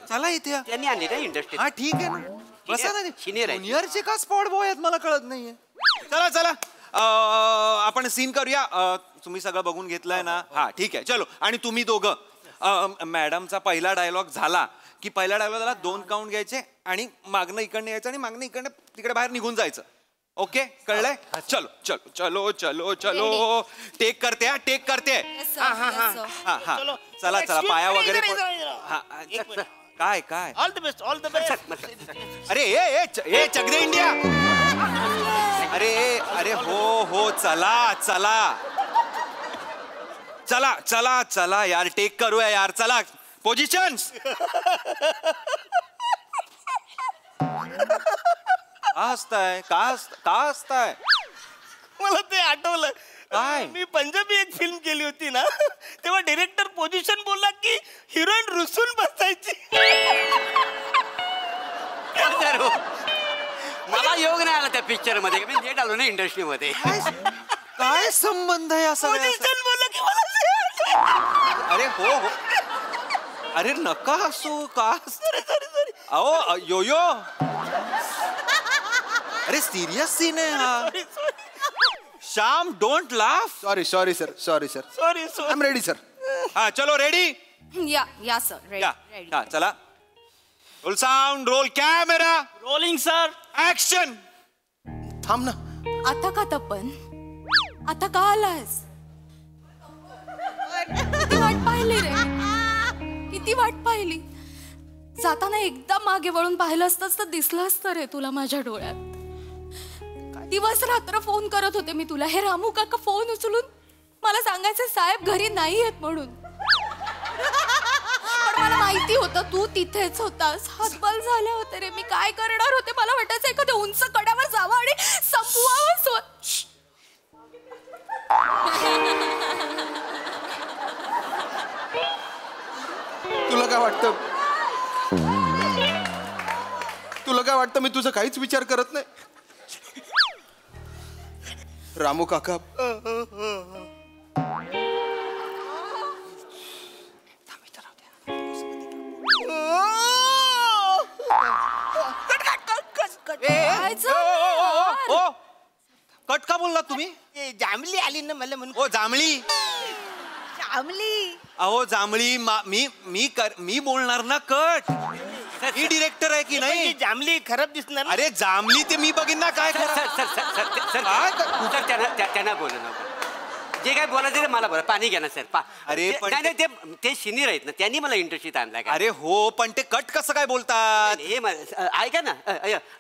चला इथे त्यांनी आणले ना इंडस्ट्री. हा ठीक आहे ना बसा ना. सिनियरचे का स्पॉट बॉय आहेत मला कळत नाहीये. चला चला आपण सीन करूया. तुम्ही सगळं बघून घेतलंय ना. हा ठीक आहे चलो. आणि तुम्ही दोघं मॅडमचा पहिला डायलॉग झाला की पहिल्या डायलॉगला 2 काउंट घ्यायचे आणि मागणं इकडनं यायचं आणि मागणं इकडनं तिकडे बाहेर निघून जायचं. ओके कळलंय. चलो चलो चलो चलो चलो टेक करते टेक करते. हा हा चला चला पाया वगैरे. काय काय all the best all the best. अरे ए चक दे इंडिया. अरे अरे हो चला चला चला चला चला यार टेक करूया यार. चला पोझिशन्स. का हसताय मला ते आठवलं काय. मी पंजाबी एक फिल्म केली होती ना तेव्हा डिरेक्टर पोझिशन बोलला की हिरोईन रुसून बसायची. मला योग नाही आला त्या पिक्चर मध्ये मी लेट आलो ना इंडस्ट्री मध्ये. काय संबंध आहे असं. पोझिशन बोलला की मला. अरे हो अरे नका हसू का. अहो योयो अरे सिरियस सीन आहे हा. Shyam don't laugh. Sorry sir sorry I am ready sir. हा चलो रेडी. या सर रेडी. हा चला. Roll sound roll camera rolling sir action. थांब ना. आता का तपन आता का आलास. किती वाट पाहिली रे, किती वाट पाहिली. जाताना एकदा मागे वळून पाहिलं असतंच तर दिसलं असतं रे तुला माझ्या डोळ्यात. दिवस रात्र फोन करत होते मी तुला. हे रामू काका फोन उचलून मला सांगायचे साहेब घरी नाही आहेत म्हणून. पण मला माहिती होतं तू तिथेच होतास. हातबल झाले होते रे. मी काय करणार होते, मला वाटायचं एखाद्या उंच कड्यावर जावं आणि संपवावं. तुला काय वाटतं, तुला काय वाटतं मी तुझा काहीच विचार करत नाही? रामू काका, कट का बोलला तुम्ही? जांभली आली ना मला म्हणून. ओ जांभळी, जांभली. अहो जांभळी, मी बोलणार ना कट. मी डिरेक्टर आहे की नाही? जांभली खराब दिसणार. अरे जांभली ते मी बघीन ना काय. त्यांना बोला ना, जे काय बोलायचं ते मला बोला. पाणी घ्या ना सर. अरे पण ते सिनियर आहेत ना, त्यांनी मला इंटरशिप आणलाय. अरे हो, पण ते कट कसं काय बोलतात? हे ऐका ना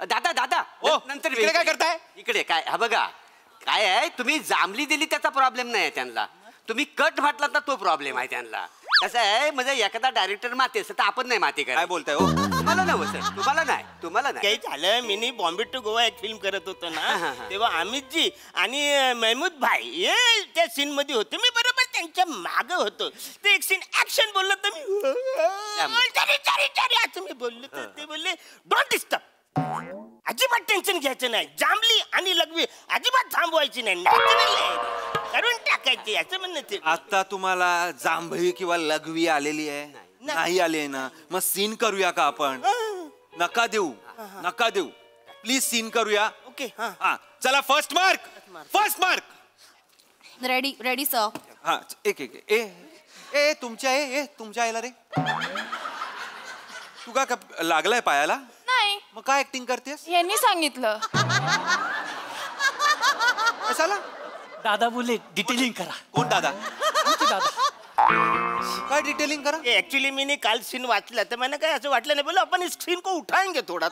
दादा, दादा नंतर इकडे काय करताय? इकडे काय, हा बघा काय आहे, तुम्ही जांभली दिली त्याचा प्रॉब्लेम नाही त्यांना, तुम्ही कट म्हटलात ना तो प्रॉब्लेम आहे त्यांना. कसं आहे म्हणजे एखादा डायरेक्टर माती असतं तर आपण नाही माती काय बोलताय हो? तुम्हाला नाही सर, तुम्हाला नाही, तुम्हाला नाही. काही झालं, मी बॉम्बे टू गोवा एक फिल्म करत होतो ना, तेव्हा अमितजी आणि महमूद भाई हे त्या सीन मध्ये होते. मी बरोबर त्यांच्या मागे होतो. ते एक सीन ऍक्शन बोललं तर मी असं मी बोललो तर ते बोलले डोंट डिस्टर्ब, अजिबात टेन्शन घ्यायचं नाही. जांभली आणि लघवी अजिबात थांबवायची नाही, करून टाकायची असं म्हणणं. आता तुम्हाला जांभळी किंवा लघवी आलेली आहे? नाही आली आहे ना, मग सीन करूया का आपण? नका देऊ, नका देऊ, प्लीज सीन करूया. ओके, हा चला. First mark, first mark. Ready ready sir. हा एक एक ए ए तुमच्या ए तुमच्या आईला रे, तू का लागलाय पायाला? नाही. मग काय ऍक्टिंग करतेस? यांनी सांगितलं. कशाला? दादा बोले डिटेलिंग करा. कोण दादा? दादा काय डिटेलिंग करा? ऍक्च्युली मी काल सीन वाचला तर मला काय असं वाटलं नाही, बोला आपण इस सीन को उठाएंगे थोड़ा.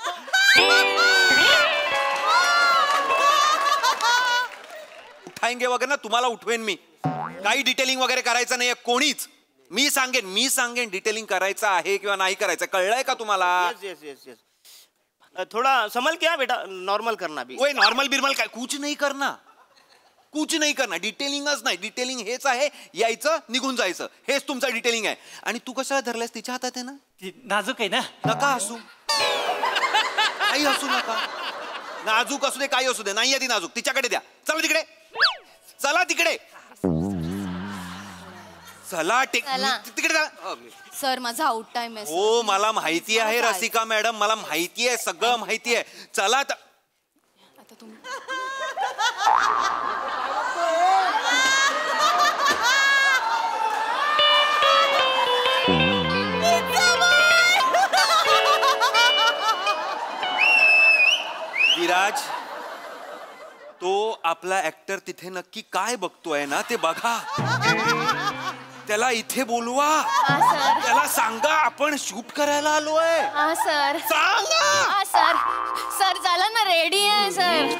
उठाएंगे वगैरे ना, तुम्हाला उठवेन मी. काही डिटेलिंग वगैरे करायचं नाहीये कोणीच. मी सांगेन डिटेलिंग करायचं आहे किंवा नाही करायचं. कळलंय का तुम्हाला? Yes yes yes. थोड़ा संभल के बेटा, नॉर्मल करना भी. ओए नॉर्मल बिरमल काय, कुछ नाही करना. डिटेलिंगच नाही, डिटेलिंग हेच आहे, यायचं निघून जायचं, हेच तुमचं डिटेलिंग आहे. आणि तू कशाला धरलायस? तिच्या हातात आहे ना, नाजूक आहे ना. नका हसू, काही हसू नका. नाजूक असू दे, काही असू दे, नाही आहे ती नाजूक, तिच्याकडे द्या. चला तिकडे, चला तिकडे, चला तिकडे जा. सर माझा आउट टाइम आहे. हो मला माहिती आहे रसिका मॅडम, मला माहिती आहे, सगळं माहिती आहे. चला आता तुम्ही विराज, तो आपला ऍक्टर तिथे नक्की काय बघतोय ना ते बघा. त्याला इथे बोलवा, त्याला सांगा आपण शूट करायला आलोय. हा सर. सांगा. हा सर. सर झालं ना, रेडी आहे सर.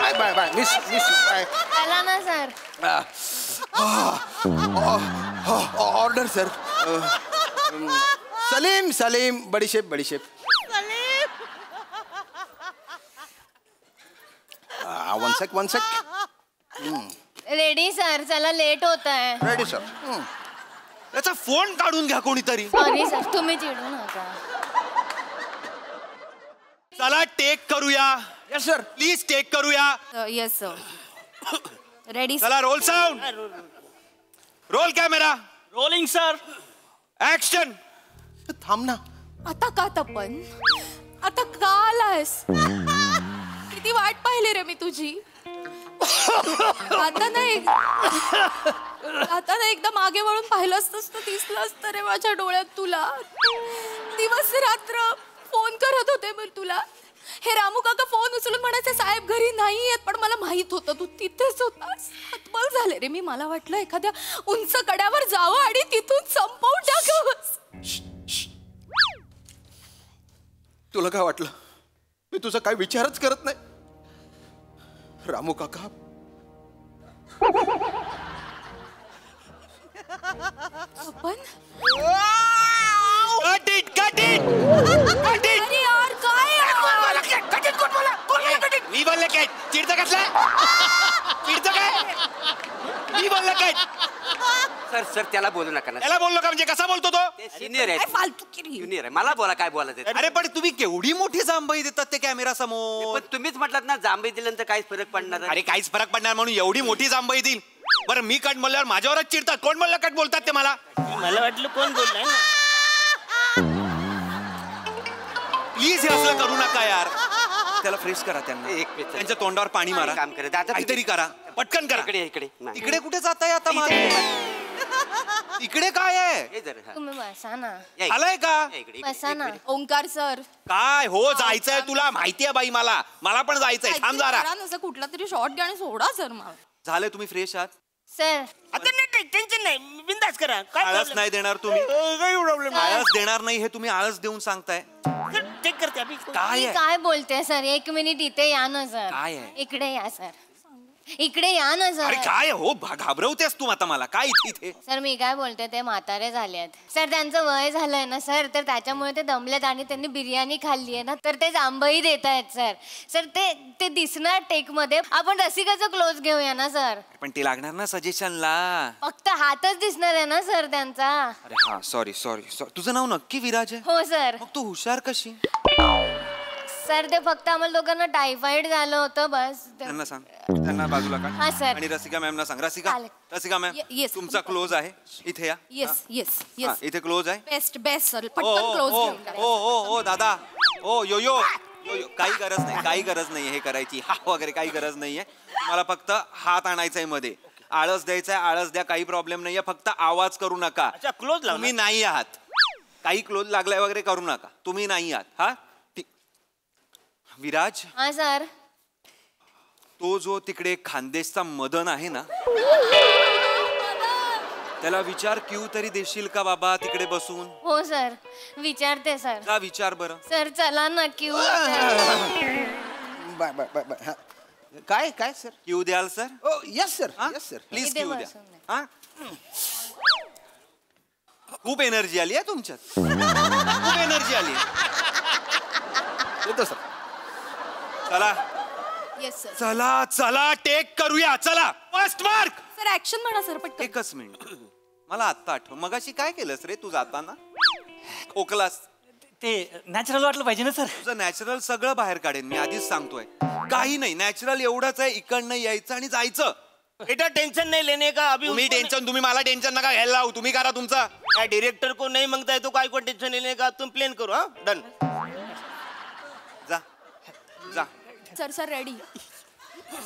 बाय बाय मिस चला ना सर. Order sir. सलीम बडीशेप. One sec. रेडी सर, चला लेट होत आहे. Ready sir. याचा फोन काढून घ्या कोणीतरी. सॉरी सर, तुम्ही चिडू नका. चला टेक करूया. Yes sir. प्लीज टेक करूया. Yes sir. रेडी. चला roll sound, roll camera, rolling sir. Action. थांब ना. आता का तपन, आता का आलायस? किती वाट पाहिली रे मी तुझी. आता ना एकदा मागे वळून पाहिलं असतंस तर दिसलं असतं रे माझ्या डोळ्यात तुला. दिवस रात्र फोन करत होते मी तुला. हे रामू काका फोन उचलून म्हणायचे साहेब घरी नाही आहेत, पण मला माहित होतं तू तिथेच होतास. हातबल झाले रे मी. मला वाटलं एखाद्या उंच कड्यावर जावं आणि तिथून संपवून टाकावं. तुला काय वाटलं मी तुझा काय विचारच करत नाही? रामू काका, आपण अरे यार काय मी बोलले काय? चिडतं कसला? चिडतं काय? मी बोललं काय? सर सर त्याला बोलू नका ना. त्याला बोललो का म्हणजे कसा बोलतो तो? सिनियर आहे, ज्युनियर आहे. मला बोला काय बोलायचं. अरे पण तुम्ही केवढी मोठी जांभई देतात ते कॅमेरा समोर. पण तुम्हीच म्हटलात ना जांभई दिल्यानंतर काहीच फरक पडणार नाही. अरे काहीच फरक पडणार म्हणून एवढी मोठी जांभई देईल. बरं मी कट बोलल्यावर माझ्यावरच चिडतात. कोण बोललं कट बोलतात ते मला? मला वाटलं कोण बोललाय ना. प्लीज हे असलं करू नका यार. त्याला फ्रेश करा त्यांना. त्यांच्या तोंडावर पाणी मारा. काम करा आता. काहीतरी करा. पटकन करा. इकडे इकडे इकडे कुठे जाताय आता मागे? इकडे काय आहे? तुम्ही बसा ना. आलाय का? बसा ना. ओंकार सर काय हो जायचंय तुला? माहितीये बाई मला पण जायचंय. थांब जरा. असं कुठला तरी शॉर्ट घ्या आणि सोडा सर मला. झालंय तुम्ही फ्रेश आहात? सर आता नाही टेन्शन नाही बिंदास करा. काय आळस problem? नाही देणार तुम्ही? काही प्रॉब्लेम नाही. आळस देणार नाही हे तुम्ही आळस देऊन सांगताय. चेक करते अभि. काय मी आहे? काय बोलते सर? एक मिनिट इथे या ना सर. काय आहे? इकडे या सर. इकडे या ना अरे सर. काय हो घाबरवतेस तू आता मला? काय इथे? सर मी काय बोलते ते म्हातारे झालेत सर. त्यांचं वय झालंय ना सर, तर त्याच्यामुळे ते दमलेत आणि त्यांनी बिर्याणी खाल्ली आहे ना, तर ते जांभई देत आहेत सर. सर ते दिसणार टेक मध्ये. आपण रसिकाचं क्लोज घेऊया ना सर. पण ते लागणार ना सजेशनला. फक्त हातच दिसणार आहे ना सर त्यांचा. अरे हा सॉरी. तुझं नाव नक्की विराज आहे? हो सर. मग तू हुशार कशी? सर ते फक्त आम्हाला दोघांना टायफॉइड झालं होतं बस. त्यांना सांग. त्यांना बाजूला हा, काढ. सर. आणि रसिका मॅमना सांग. Rasika ma'am yes. तुमचा क्लोज आहे इथे या. येस येस हा, येस. इथे क्लोज आहे. Best sir. ओ पटकन क्लोज ओ घेऊन टाका. ओ दादा. ओ यो काही गरज नाही हे करायची. हा वगैरे काही गरज नाहीये. तुम्हाला फक्त हात आणायचाय मध्ये. आळस द्यायचाय. आळस द्या. काही प्रॉब्लेम नाहीये. फक्त आवाज करू नका. क्लोज लाव. तुम्ही नाही आहात. काही क्लोज लागलाय वगैरे करू नका. तुम्ही नाही आहात. हा विराज. हा सर. तो जो तिकडे खानदेशचा मदन आहे ना, त्याला विचार क्यू तरी देशील का बाबा तिकडे बसून? हो सर विचारते सर. का विचार बरं. सर चला ना क्यू. काय सर? क्यू द्याल sir? Yes sir. Please Q द्या. हा खूप एनर्जी आली आहे तुमच्यात. खूप एनर्जी आली. येतो सर. चला येस सर. चला टेक करूया. चला फर्स्ट मार्क. सर ऍक्शन म्हणा सर पटकन. एकच मिनिट. मला आत्ता आठव मगाशी काय केलंस रे तू जाताना? खोकलास. ते नॅचरल वाटलं पाहिजे ना सर. तुझं नॅचरल सगळं बाहेर काढेन मी आधीच सांगतोय. काही नाही नॅचरल एवढंच आहे. इकडनं यायचं आणि जायचं. बेटा टेंशन नहीं लेने का. अभी तुम्ही मला टेन्शन नका घ्यायला लावू. तुम्ही करा तुमचा. डायरेक्टर को नहीं मांगता है तो काय को टेंशन लेने का. तुम प्लेन करो. हाँ डन. जा. Sir ready.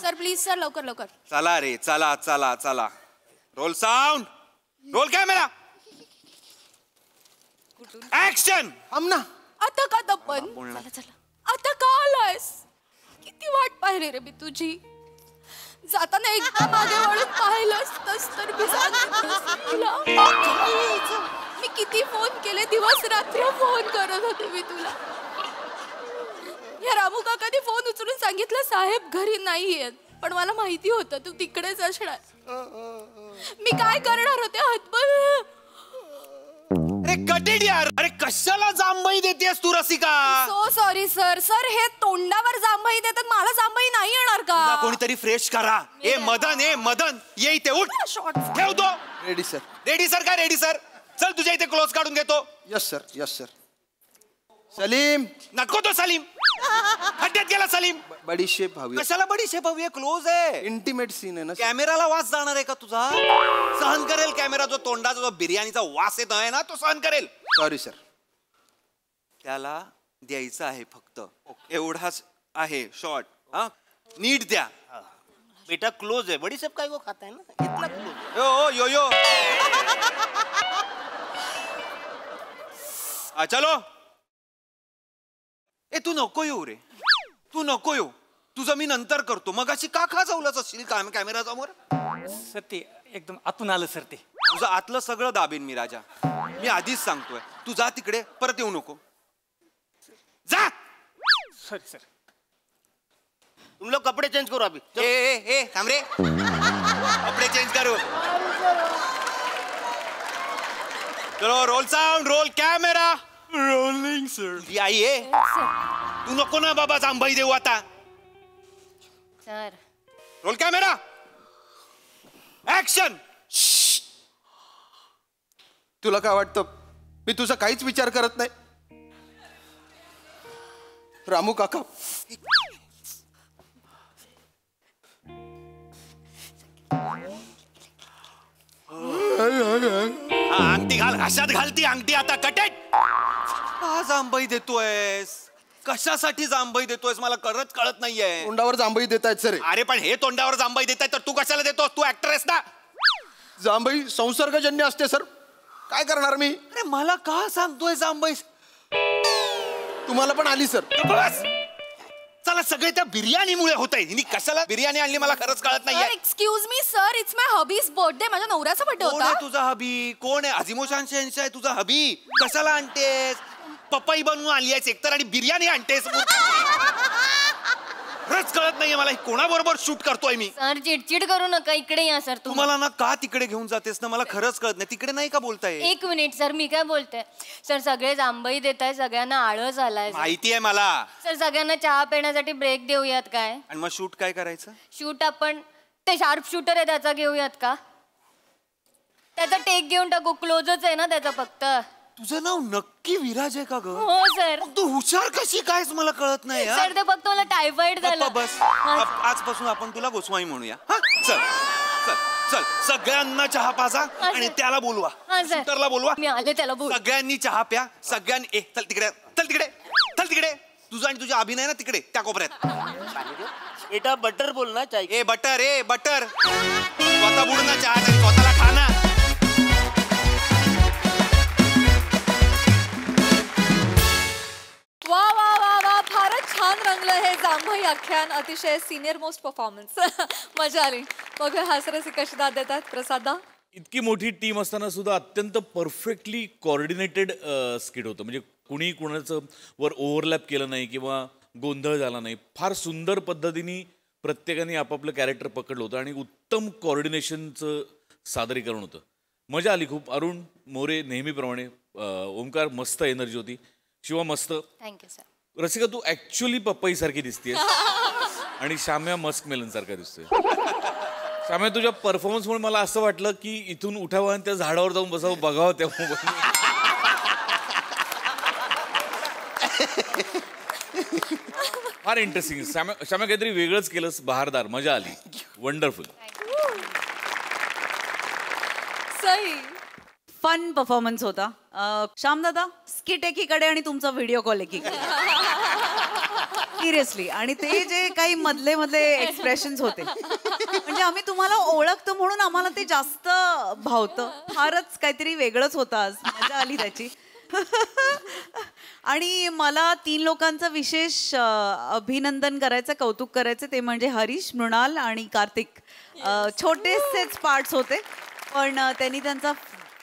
Sir please sir लवकर. चला रे चला. Roll sound. Roll camera. Action. आमना आता का दप्पन? आता का आलायस? किती वाट पाहिली रे मी तुझी. जाताना एकदा मागे वळून पाहिलं असतंस तर मी सांगितलं तुला. मी किती फोन केले. दिवस रात्र फोन करत होते मी तुला. या रामू काकाने फोन उचलून सांगितलं साहेब घरी नाहीयेत. पण मला माहिती होतं तू तिकडेच असणार. मी काय करणार होते हतबल. अरे कटेड यार. अरे कशाला जांभई देतेस तू Rasika? So sorry sir. Sir हे तोंडावर जांभई देतात. मला जांभई नाही येणार का? कोणीतरी फ्रेश करा. मदन ये इथे उठ. ठेवतो. Ready sir. Ready sir. चल तुझ्या इथे क्लोज काढून घेतो. Yes sir. सलीम. नको तो सलीम. खड्ड्यात गेला सलीम. बडीशेप हवी. कशाला बडीशेप हवी? क्लोज आहे. इंटिमेट सीन आहे ना. कॅमेराला वास जाणार आहे का तुझा? सहन करेल कॅमेरा. जो तोंडाचा जो बिर्याणीचा वास येत आहे ना तो सहन करेल. Sorry sir. त्याला द्यायचं आहे फक्त एवढाच आहे शॉट. हा नीट द्या. बेटा क्लोज है. बड़ी सब काय को खाता है ना. इतना क्लोज. यो चलो. ए तू नको येऊ रे. तू नको येऊ. तुझं मी नंतर करतो. मग अशी का खाजवलंच असशील कॅमेरा समोर? सर ते एकदम आतून आलं सर ते. तुझं आतलं सगळं दाबेन मी राजा. मी आधीच सांगतोय, तू जा तिकडे, परत येऊ नको. जा. Sorry sir. तुम लोग कपडे चेंज करो अभी. ए थांब रे. कपडे चेंज करू. चलो role sound, roll camera. Rolling sir. ती आई आहे. तू नको ना बाबा जांभई देऊ आता. Sir roll camera. ऍक्शन. तुला काय वाटतं मी तुझा काहीच विचार करत नाही? रामू काका, अंगठी घाल, घशात घाल ती अंगठी आता. कटेट. का जांभई देतोयस? कशासाठी जांभई देतोयस मला कळत नाहीये. तोंडावर जांभई देत आहेत सर. अरे पण हे तोंडावर जांभई देताय तर तू कशाला देतोस? तू ऍक्टर आहेस ना. जांभई संसर्गजन्य असते सर. काय करणार मी? अरे मला का सांगतोय जांभई? तुम्हाला पण आली सर. बस. चला सगळे त्या बिर्याणीमुळे होत आहे. हिने कशाला बिर्याणी आणली मला खरंच कळत नाहीये. Excuse me sir, it's my hubby's birthday. माझ्या नवऱ्याचा बर्थडे कोण होता. आहे तुझा हबी? कोण आहे? अझिमोशान शेंशा आहे तुझा हबी. कशाला आणतेस? पपई बनवून आणली आहेस एकतर आणि बिर्याणी आणतेस. खरंच कळत नाहीये मला कोणाबरोबर शूट करतोय मी. सर चिडचिड करू नका, इकडे या सर. तुम्हाला ना का तिकडे घेऊन जातेस ना मला खरंच कळत नाही. तिकडे नाही का बोलताय? एक मिनिट सर, मी काय बोलते सर, सगळे जांभई देत आहे, सगळ्यांना आळस आलाय. माहिती आहे मला. सर सगळ्यांना चहा पिण्यासाठी ब्रेक देऊयात काय? आणि मग शूट काय करायचं? शूट आपण ते शार्प शूटर आहे त्याचा घेऊयात का? त्याचा टेक घेऊन टाकू. क्लोजच आहे ना त्याचा फक्त. तुझं नाव नक्की विराज आहे का ग? हो सर. तू हुशार कशी कायच मला कळत नाही. सर ते फक्त मला टायफॉइड झाला. बस आजपासून आपण तुला गोस्वामी म्हणूया. चल चल चल सगळ्यांना चहा पाजा आणि त्याला बोलवा. शूटरला बोलवा. मी आले त्याला बोल. सगळ्यांनी चहा प्या. सगळ्यांनी चल तिकडे चल तिकडे चल तिकडे. तुझा आणि तुझा अभिनय ना तिकडे त्या कोपऱ्यात. बेटा बटर बोल ना चाय. ए बटर स्वतः बुड ना चहा आणि स्वतःला खाना. वा वा वा वा, फारच छान रंगलं हे जांभई आख्यान. अतिशय सिनियर मोस्ट परफॉर्मन्स. मजा आली. बघूया हासरसी कशी दाद देतात. प्रसादा, इतकी मोठी टीम असताना सुद्धा अत्यंत परफेक्टली कोऑर्डिनेटेड स्किट होतं. म्हणजे कुणी कुणाचं वर ओव्हरलॅप केलं नाही किंवा गोंधळ झाला नाही. फार सुंदर पद्धतीने प्रत्येकाने आपापलं कॅरेक्टर पकडलं होतं आणि उत्तम कोऑर्डिनेशनचं सादरीकरण होतं. मजा आली खूप. अरुण मोरे नेहमीप्रमाणे, ओमकार मस्त एनर्जी होती, शिवा मस्त. Thank you sir. रसिका तू ऍक्च्युअली पपई सारखी दिसतेस आणि शाम्या मस्क मेलन सारखा दिसतोय. शाम्या तुझ्या परफॉर्मन्समुळे मला असं वाटलं की इथून उठावं आणि त्या झाडावर जाऊन बसावं, बघावं तेव्हा. फार इंटरेस्टिंग. शाम्या काहीतरी वेगळंच केलंस, बहारदार, मजा आली, वंडरफुल. सई फन परफॉर्मन्स होता. श्यामदादा स्किट एकीकडे आणि तुमचा व्हिडिओ कॉल एकीकडे. सिरियसली. आणि ते जे काही मधले एक्सप्रेशन्स होते, म्हणजे आम्ही तुम्हाला ओळखतो म्हणून आम्हाला ते जास्त भावतं. फारच काहीतरी वेगळंच होतं आज. मजा आली त्याची. आणि मला 3 लोकांचं विशेष अभिनंदन करायचं, कौतुक करायचं. ते म्हणजे हरीश, मृणाल आणि कार्तिक. छोटेसेच पार्ट्स होते पण त्यांनी त्यांचा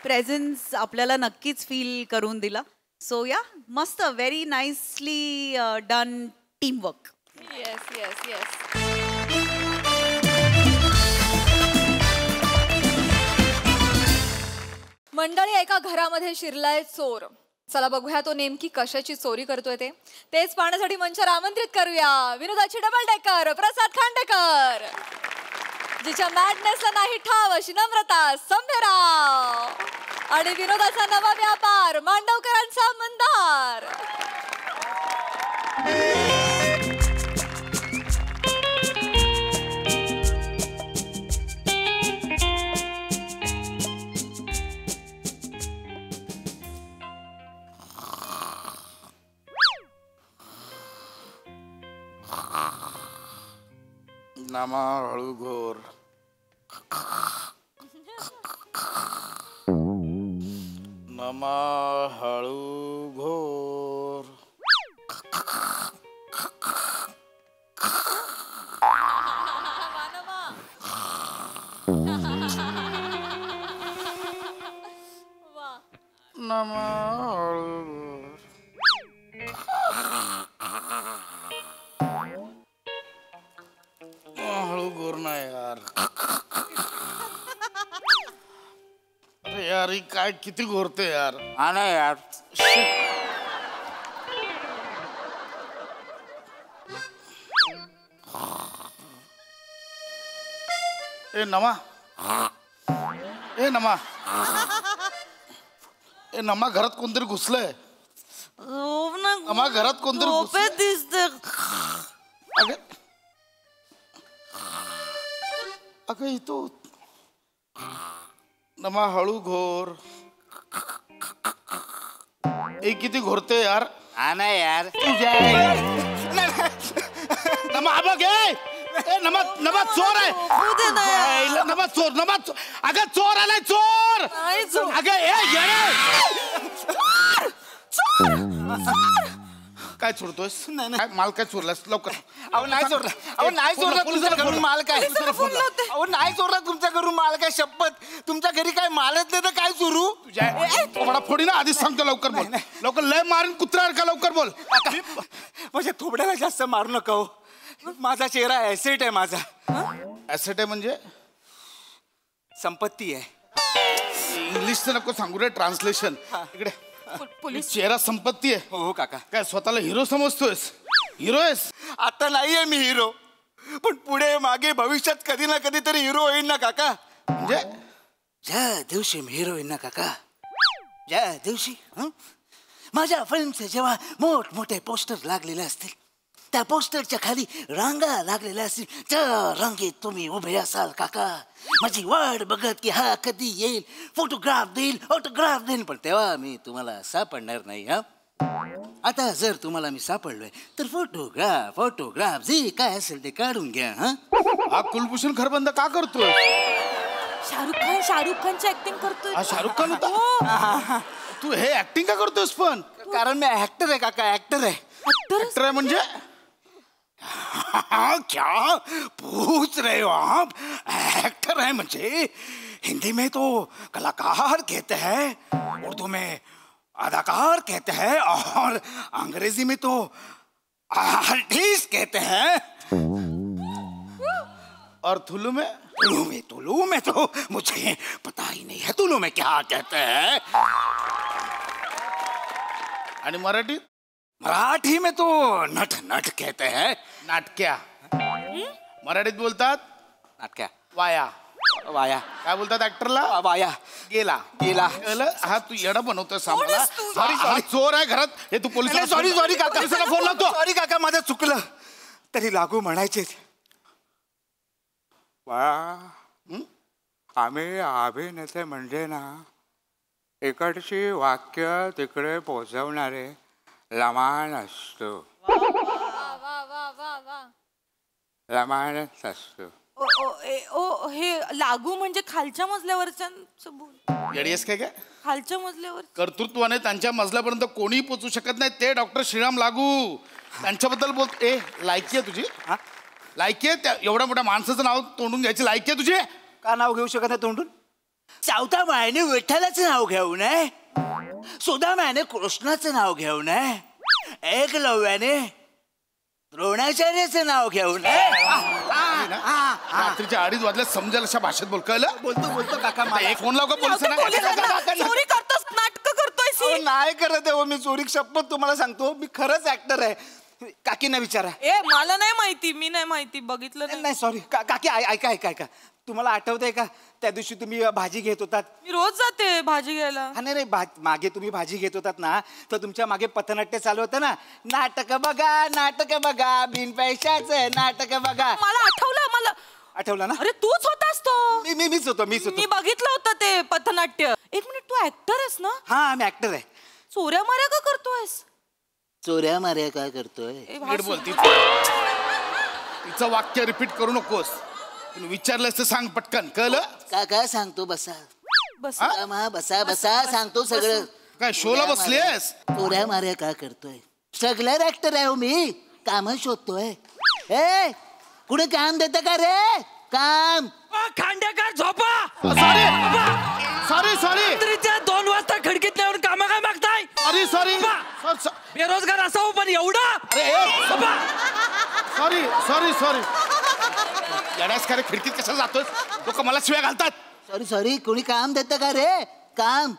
प्रेझेन्स आपल्याला नक्कीच फील करून दिला. सो या मस्त, very nicely done teamwork. Yes yes yes. मंडळी, एका घरामध्ये शिरलाय चोर. चला बघूया तो नेमकी कशाची चोरी करतोय ते. तेच पाहण्यासाठी मंचावर आमंत्रित करूया विनोदाची डबल डेकर प्रसाद खांडेकर, जिच्या मॅडनेसला नाही ठाव अशी नम्रता संभेराव आणि विनोदाचा नवा व्यापार मांडवकरांचा मंदार. नामा हळू घोर, नमा हळू घोर. हळू गोर ना यार. अरे यार ही काय किती घोरते यार. हा ना यार. ए नमा, ए नमा, ए नमा घरात कोणतरी घुसलंय. नमा घरात कोणतरी घुसलंय. दिसते. अगं अगं इथं नमा हळू घोर. ए किती घोरते यार. हा ना यार. तुझ्या नमा हा बघ. ए नमा, नमा चोर आहे. नमा चोर, नमा चोर. अगं चोर आलाय, चोर. अगं ए येडे. काय चोरतोयस? काय माल काय चोरलास? लवकर. अहो नाही चोरला. अहो नाही चोरला तुमच्या घरून माल काय. अहो नाही चोरला तुमच्या घरून माल काय. शपथ तुमच्या घरी काय मालच नाही तर काय चोरू. थोडा फोडी ना. आधीच सांगतो लवकर बोल. लवकर लय मारून कुत्रा का. लवकर बोल. माझ्या थोबड्याला जास्त मारू नका हो. माझा चेहरा ऍसेट आहे. माझा ऍसेट आहे म्हणजे संपत्ती आहे. इंग्लिशचं नको सांगू रे. ट्रान्सलेशन इकडे. चेहरा संपत्ती आहे. हो काका. काय स्वतःला हिरो समजतोयस? हिरो आहेस? आता नाहीये मी हिरो, पण पुढे मागे भविष्यात कधी ना कधी तरी हिरो होईन ना काका. म्हणजे ज्या दिवशी मी हिरो होईन ना काका, ज्या दिवशी माझ्या फिल्मचे जेव्हा मोठमोठे पोस्टर लागलेले असतील, त्या पोस्टरच्या खाली रांगा लागलेल्या असतील, त्या रांगेत तुम्ही उभे असाल काका. माझी वाट बघत की हा कधी येईल, फोटोग्राफ देईल, ऑटोग्राफ देईल, पण तेव्हा मी तुम्हाला सापडणार नाही. हा आता जर तुम्हाला मी सापडलोय तर फोटोग्राफ जे काय असेल ते काढून घ्या. हा कुलभूषण खरबंद का करतोय? शाहरुख खानची ऍक्टिंग करतोय. हा शाहरुख खान होता. तू हे ऍक्टिंग का करतोयस? पण कारण मी ऍक्टर आहे काका. ऍक्टर आहे. ऍक्टर आहे म्हणजे क्या पूछ रहे हो आप? एक्टर है मुझे हिंदी में तो कलाकार कहते हैं, उर्दू में अदाकार कहते हैं, और अंग्रेजी में तो आर्टिस्ट कहते हैं, और तुलू में तो मुझे पता ही नहीं है तुलू में क्या कहते हैं. आणि मराठीत? मराठी में तो नट कहते हैं. नाटक्या. मराठीत बोलतात नाटक्या. वाया. काय बोलतात ऍक्टरला? वाया. गेला. हा तू येडा बनवतोय सामला. सॉरी चोर आहे घरात. हे तू पोलिसाला सॉरी काका. पोलिसाला फोन लावतो. सॉरी काका, माझं चुकलं. तरी लागू म्हणायचे. आम्ही अभिनेते म्हणजे ना, इकडची वाक्य तिकडे पोहोचवणारे लमाण असतो. लमाणच असतो. हे लागू म्हणजे खालच्या मजल्यावरच्या बोल. येडीस काय काय? खालच्या मजल्यावर कर्तृत्वाने त्यांच्या मजल्यापर्यंत कोणीही पोचू शकत नाही. ते डॉक्टर श्रीराम लागू. त्यांच्याबद्दल बोल. ए लायकी आहे तुझी? लायकी आहे? त्या एवढ्या मोठ्या माणसाचं नाव तोंडून घ्यायची लायकी आहे तुझी? का नाव घेऊ शकत नाही तोंडून? चौथा मायने विठ्ठलाचं नाव घेऊ नये, सुदामाने कृष्णाचं नाव घेऊ नये, एकलव्याने द्रोणाचार्याचं नाव घेऊ नये. रात्रीच्या 2:30 वाजल्या समजेल अशा भाषेत बोल. कळलं? बोलतो काका. एक फोन लाव का पोलिसांना? चोरी करतोस, नाटक करतोय. नाही करत आहे मी चोरी. शपथ तुम्हाला सांगतो, मी खरंच ऍक्टर आहे. काकींना विचारा. मला नाही माहिती. मी नाही माहिती, बघितलं नाही. सॉरी काकी. ऐका. तुम्हाला आठवतंय का त्या दिवशी तुम्ही भाजी घेत होतात? मी रोज जाते भाजी घ्यायला. हा नाही, मागे तुम्ही भाजी घेत होतात ना, तर तुमच्या मागे पथनाट्य चालू होतं ना. नाटक बघा बिन पैशाचं नाटक बघा. मला आठवलं ना. अरे तूच होतास तो. मीच होतो. मी बघितलं होतं ते पथनाट्य. एक मिनिट, तू ऍक्टर आहेस ना? हा मी ऍक्टर आहे. चोऱ्या माऱ्या का करतोयस? चोऱ्या माऱ्या काय करतोय? नीट बोल. तिचं वाक्य रिपीट करू नकोस. विचारलंस तर सांग पटकन. कळलं? काय सांगतो? बसा सांगतो सगळं. काय शोला बसलीस? चोऱ्या माऱ्या का करतोय? सगळ्या ऍक्टर आहे मी. काम शोधतोय. ए कुठे काम देतं का रे? काम. खांडेकर सॉरी सॉरी रात्रीच्या 2 वाजता खिडकीत येऊन कामा काय मागताय? सॉरी बेरोजगार असावं पण एवढा सॉरी सॉरी सॉरी येण्यास खरे खिडकीत कशाला जातोय लोक मला शिव्या घालतात. सॉरी सॉरी कोणी काम देतं का रे? काम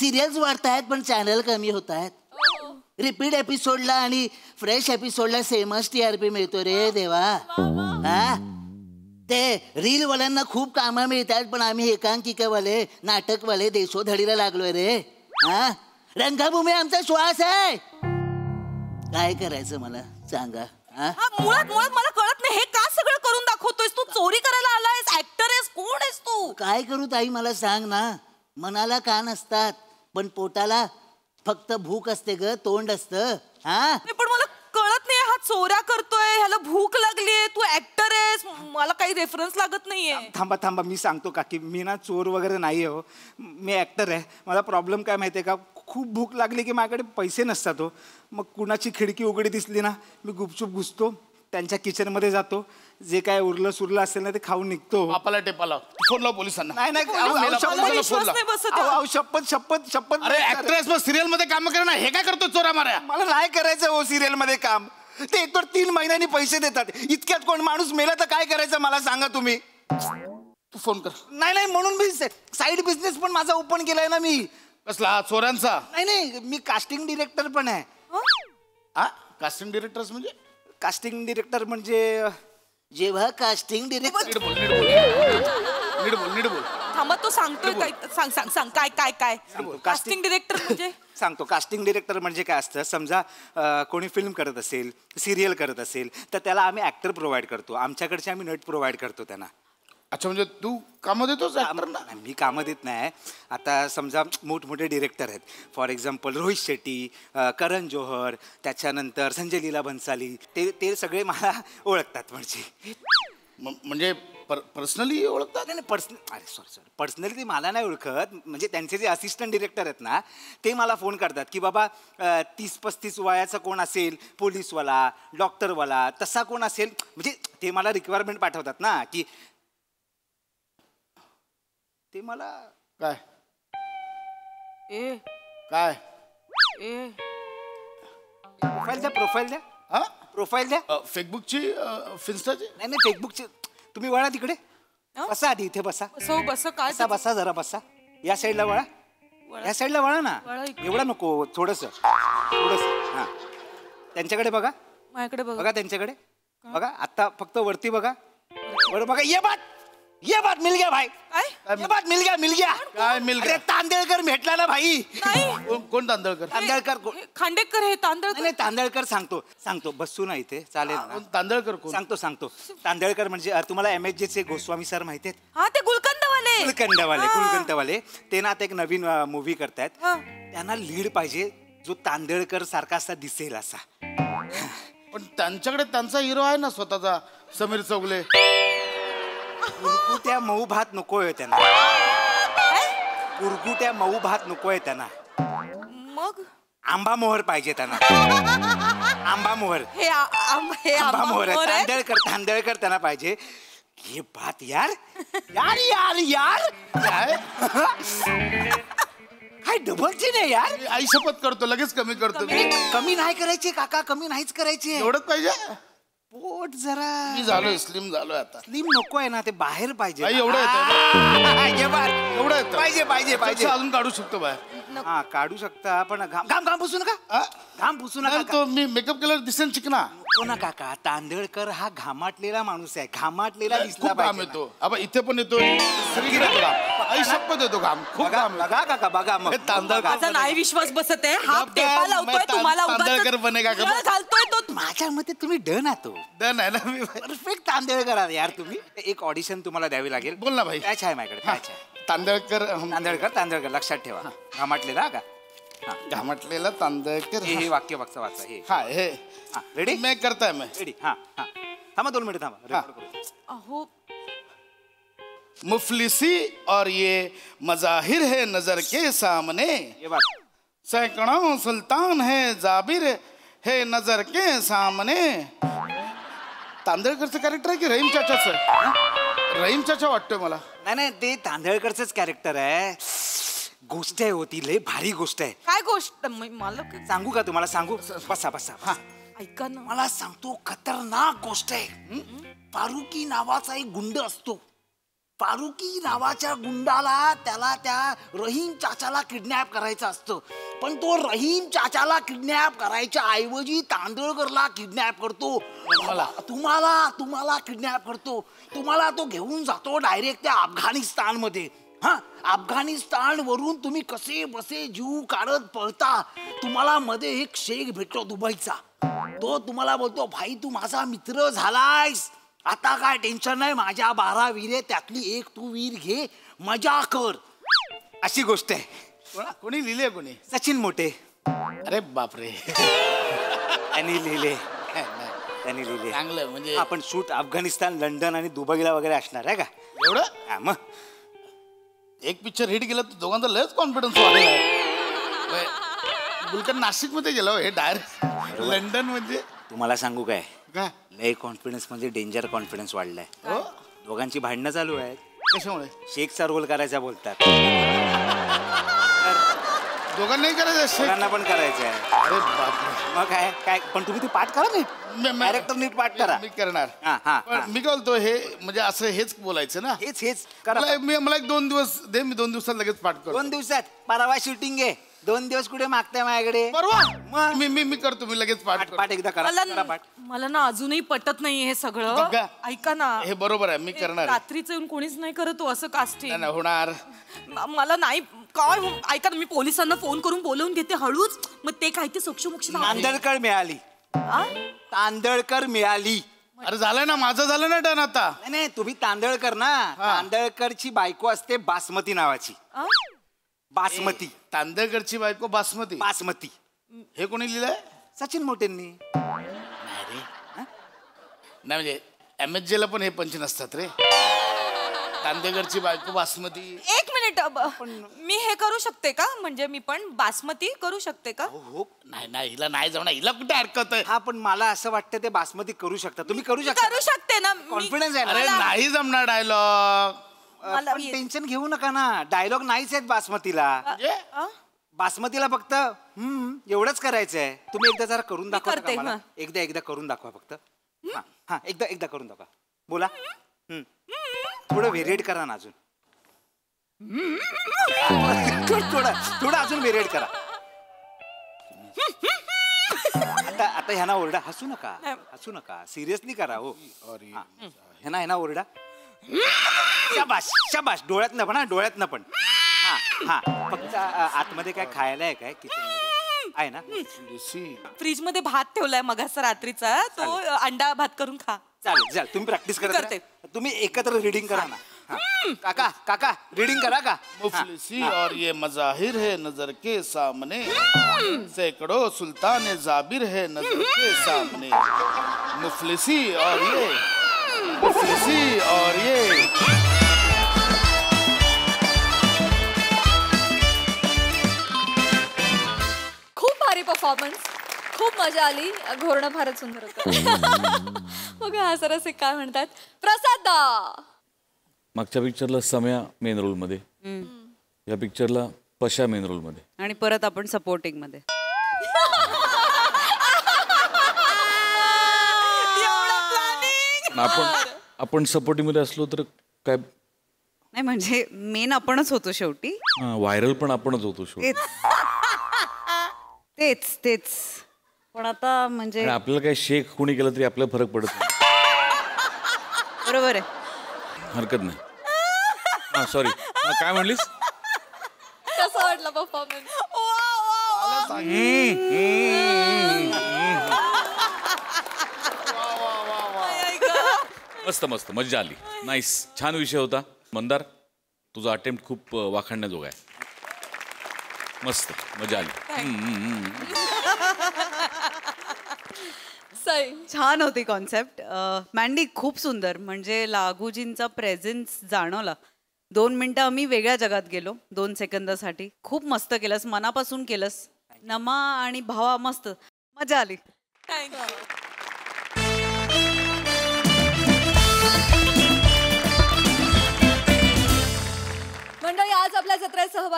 सिरियल्स वाढतायत पण चॅनल कमी होत आहेत. रिपीट एपिसोडला आणि फ्रेश एपिसोडला सेमच TRP मिळतो रे देवा. हा ते रील वाल्यांना खूप कामं मिळतात पण आम्ही एकांकिकावाले नाटकवाले देशोधडीला लागलोय रे. हा रंगभूमी आमचा श्वास आहे. काय करायचं मला सांगा. मुळात मला कळत नाही हे का सगळं करून दाखवतोयस तू? चोरी करायला आलायस? ऍक्टर आहेस? कोण आहेस तू? काय करू ताई मला सांग ना. मनाला कान असतात पण पोटाला फक्त भूक असते ग, तोंड असतं. हा पण मला कळत नाही हा चोऱ्या करतोय ह्याला भूक लागलीये तू ऍक्टर आहेस मला काही रेफरन्स लागत नाहीये. थांबा मी सांगतो काकी मी ना चोर वगैरे नाही हो. मी ऍक्टर आहे. मला प्रॉब्लेम काय माहिती आहे का खूप भूक लागली की माझ्याकडे पैसे नसतात हो. मग कुणाची खिडकी उघडी दिसली ना मी गुपचूप घुसतो त्यांच्या किचनमध्ये जातो जे काय उरलं सुरलं असेल ना ते खाऊन निघतो. बापाला टेपाला फोन लाव पोलिसांना. शपथ अरे ऍक्ट्रेस मग सिरियल मध्ये काम करणं हे काय करतो चोरा माऱ्या? मला नाही करायचं हो सिरियल मध्ये काम. ते एकतर 3 महिन्यांनी पैसे देतात. इतक्यात कोण माणूस मेला तर काय करायचं मला सांगा तुम्ही. तू फोन कर. नाही म्हणून मी साईड बिझनेस पण माझा ओपन केलाय ना मी. कसला? चोरांचा? नाही मी कास्टिंग डिरेक्टर पण आहे. कास्टिंग डिरेक्टर्स म्हणजे? कास्टिंग डिरेक्टर म्हणजे जेव्हा कास्टिंग डिरेक्टर नीट बोल. थांबा तो सांगतोय काय सांग काय कास्टिंग डिरेक्टर म्हणजे? सांगतो. कास्टिंग डिरेक्टर म्हणजे काय असतं समजा कोणी फिल्म करत असेल सिरियल करत असेल तर त्याला आम्ही ऍक्टर प्रोव्हाइड करतो. आमच्याकडचे आम्ही नट प्रोव्हाइड करतो त्यांना. अच्छा म्हणजे तू कामं देतोस? मी कामं देत नाही. आता समजा मोठमोठे डिरेक्टर आहेत फॉर एक्झाम्पल रोहित शेट्टी, करण जोहर, त्याच्यानंतर संजय लीला भन्साली ते सगळे मला ओळखतात. म्हणजे पर्सनली ओळखतात? नाही सॉरी पर्सनली ते मला नाही ओळखत. म्हणजे त्यांचे जे असिस्टंट डिरेक्टर आहेत ना ते मला फोन करतात की बाबा 30-35 वयाचा कोण असेल पोलीसवाला डॉक्टरवाला तसा कोण असेल म्हणजे ते मला रिक्वायरमेंट पाठवतात ना की ते मला काय प्रोफाईल द्या. फेसबुकची फिन्स्टाची? नाही फेसबुकची. तुम्ही वळा तिकडे. बसा आधी इथे बसा. बसा जरा बसा. या साईडला वळा. या साईडला वळा ना. एवढा नको थोडस हा. त्यांच्याकडे बघा. बघा त्यांच्याकडे बघा. आता फक्त वरती बघा. वर बघा. ये बात मिल गया भाई. ये बात मिल गया. काय मिल गया? तांदळकर भेटला ना भाई. कोण तांदळकर? खांडेकर हे तांदळकर? नाही तांदळकर सांगतो बसू ना इथे चालेल ना. तांदळकर कोण? सांगतो. तांदळकर म्हणजे तुम्हाला MHJ चे गोस्वामी सर माहिती आहेत? हा ते गुलकंदवाले ते ना आता एक नवीन मूवी करतायत. त्यांना लीड पाहिजे जो तांदळकर सारखा असा दिसेल असा. पण त्यांच्याकडे त्यांचा हिरो आहे ना स्वतःचा समीर चौगुले. कुरकुट्या मऊ भात नकोय त्यांना. कुरकुट्या मऊ भात नकोय त्यांना. मग आंबा मोहर पाहिजे त्यांना. आंबा मोहर तांदळकर त्यांना पाहिजे. हे भात यार काय डबलची नाही यार. आई शपथ करतो लगेच कमी करतो. कमी नाही करायचे काका. कमी नाहीच करायचे. एवढंच पाहिजे. पोट जरा मी झालोय स्लिम झालोय आता. स्लिम नको आहे ना ते बाहेर पाहिजे. एवढं पाहिजे अजून काढू शकतो बाहेर. हा काढू शकता पण घाम पुसू नका. घाम पुसू नका. तो मी मेकअप केल्यावर दिसेल चिकना. कोणा काका तांदळकर हा घामाटलेला माणूस आहे. घामाटलेला दिसला घाम येतो. अब इथे पण येतो. आई शपथ येतो घाम. खूप घाम. बघा काका बघा. मग तांदळकर नाही विश्वास बसत आहे. हा टेपा लावतोय तुम्हाला. तांदळकर बनेगा घालतोय तो. माझ्या मते तुम्ही डन आहात. डन आहे ना मी. परफेक्ट तांदळकर आहात यार तुम्ही. एक ऑडिशन तुम्हाला द्यावी लागेल. बोल ना भाई. काय आहे माझ्याकडे काय आहे? तांदळकर लक्षात ठेवा. घामाटलेला का? घामाटलेला तांदळकर. हे वाक्य वाचा हे. हा हे रेडी मैं करताय मैं. रेडी. हा थांबा 2 मिनिट थांबा. अहो मुफलिसी और ये मजाहिर है नजर के सामने. ये बात सैकड़ों सुल्तान है जाबिर है नजर के सामने. तांदळकरचं कॅरेक्टर आहे की रहीम चाचाचं? रहीम चाचा वाटतोय मला. नाही नाही, ते तांदळकरचंच कॅरेक्टर आहे. गोष्ट आहे होती, लय भारी गोष्ट आहे. काय गोष्ट? मला सांगू का तुम्हाला? सांगू? बसा बसा. हा ऐका ना, मला सांगतो, खतरनाक गोष्ट आहे. फारुकी नावाचा एक गुंड असतो. फारुकी नावाच्या गुंडाला त्याला त्या रहीम चाचाला किडनॅप करायचं असतं. पण तो रहीम चाचाला किडनॅप करायच्या ऐवजी तांदळकरला किडनॅप करतो. तुम्हाला किडनॅप करतो. तुम्हाला तो घेऊन जातो डायरेक्ट त्या अफगाणिस्तानमध्ये. हा, अफगाणिस्तान वरून तुम्ही कसे बसे जीव काढत पळता. तुम्हाला मध्ये एक शेख भेटतो दुबईचा. तो तुम्हाला बोलतो, भाई तू माझा मित्र झालायस, आता काय टेन्शन नाही, माझ्या 12 विहिरे त्यातली एक तू विहीर घे, मजा कर. अशी गोष्ट आहे. कोणी लिहिले? कोणी? सचिन मोटे. अरे बापरे. त्यांनी लिहिले. चांगलं. म्हणजे आपण शूट अफगाणिस्तान, लंडन आणि दुबईला वगैरे असणार आहे का? एवढं? मग एक पिक्चर हिट गेला तर दोघांचा लयच कॉन्फिडन्स वाढला. गुलकन नाशिक मध्ये गेलो, हे डायरेक्ट लंडन. म्हणजे तुम्हाला सांगू काय, काय लय कॉन्फिडन्स म्हणजे डेंजर कॉन्फिडन्स वाढलाय. दोघांची भांडणं चालू आहेत. कशामुळे? शेखचा रोल करायचा बोलतात. दोघांनाही करायचं, शेखांना पण करायचं आहे. अरे बापरे. मग काय काय, पण तुम्ही ते पाठ करा नीट. कॅरेक्टर नीट पाठ करा. मी करणार. पण मी काय बोलतो, हे म्हणजे असं हेच बोलायचं ना? हेच करा. मला एक 2 दिवस दे, मी 2 दिवसात लगेच पाठ करतो. 2 दिवसात? परवा शूटिंग आहे. 2 दिवस कुठे मागताय माझ्याकडे? परवा मी करतो, मी लगेच पाठ एकदा करा. पाठ. मला ना अजूनही पटत नाही हे सगळं. ऐका ना, हे बरोबर आहे, मी करणार. रात्रीचं येऊन कोणीच नाही करत असं कास्टिंग. होणार. मला नाही काय. ऐका ना, मी पोलिसांना फोन करून बोलवून घेते हळूच. मग ते काय ते सोक्ष तांदळकर मिळाली. तांदळकर मिळाली. अरे झालं ना, माझं झालं ना डन आता. नाही, तुम्ही तांदळकर ना. तांदळकरची बायको असते बासमती नावाची. बासमती. तांदळकरची बायको बासमती. बासमती. हे कोणी लिहिलंय? सचिन मोटेंनी. नाही म्हणजे MSJ ला पण हे पंच नसतात रे. तांदळकरची बायको बासमती. 1 मिनिट, मी हे करू शकते का? म्हणजे मी पण बासमती करू शकते का? हो. नाही हिला नाही जमणार. हिला कुठे हरकत आहे? हा, पण मला असं वाटतं ते बासमती करू शकता. तुम्ही करू शकता. करू शकते ना. कॉन्फिडन्स आहे. अरे नाही जमणार डायलॉग. टेन्शन घेऊ नका ना. डायलॉग नाहीच आहेत बासमतीला. बासमतीला फक्त एवढंच करायचं आहे. तुम्ही एकदा जरा करून दाखवा. एकदा करून दाखवा फक्त. हा एकदा करून दाखवा. बोला. थोडं व्हेरिएट करा ना अजून. थोडं अजून व्हेरिएट करा. आता ह्याना ओरडा. हसू नका. सिरियसली करा. हो, ह्याना ओरडा. शाबाश. डोळ्यातनं पण. डोळ्यातनं पण. हा. फक्त आतमध्ये काय खायला आहे काय? किचन आहे ना? फ्रीज मध्ये भात ठेवलाय मगाचा रात्रीचा. तो अंडा भात करून खा. चालेल. तुम्ही प्रॅक्टिस करते. तुम्ही एकत्र रीडिंग करा ना. काका रीडिंग करा का? मुफलिसी और ये मजाहिर है नजर के सामने, सैकड़ों सुल्तान जाबिर है नजर के सामने. मुफलिसी और ये खूप भारी परफॉर्मन्स, खूप मजा आली. घोरणं फारच सुंदर होतं. बघा हा सरस काय म्हणतात. प्रसाद दा. मागच्या पिक्चरला सम्या मेन रोल मध्ये, या पिक्चरला पशा मेन रोल मध्ये, आणि परत आपण सपोर्टिंग मध्ये. आपण सपोर्टिंग मध्ये असलो तर काय नाही, म्हणजे मेन आपणच होतो शेवटी. व्हायरल पण आपणच होतो शेवटी. तेच पण आता म्हणजे आपल्याला काय शेख कोणी केलं तरी आपल्याला फरक पडत नाही. बरोबर आहे. हरकत नाही. सॉरी, काय म्हणलीस? कसा वाटला परफॉर्मन्स? मस्त मजा आली. नाईस, छान विषय होता. मंदार, तुझा अटेम्प्ट खूप वाखाणण्याजोगा आहे. मस्त मजा आली. छान होती कॉन्सेप्ट. मँडी खूप सुंदर. म्हणजे लागूजींचा प्रेझेन्स जाणवला. 2 मिनिटं आम्ही वेगळ्या जगात गेलो. 2 सेकंदासाठी. खूप मस्त केलंस, मनापासून केलंस. नमा आणि भावा मस्त मजा आली. थँक्यू.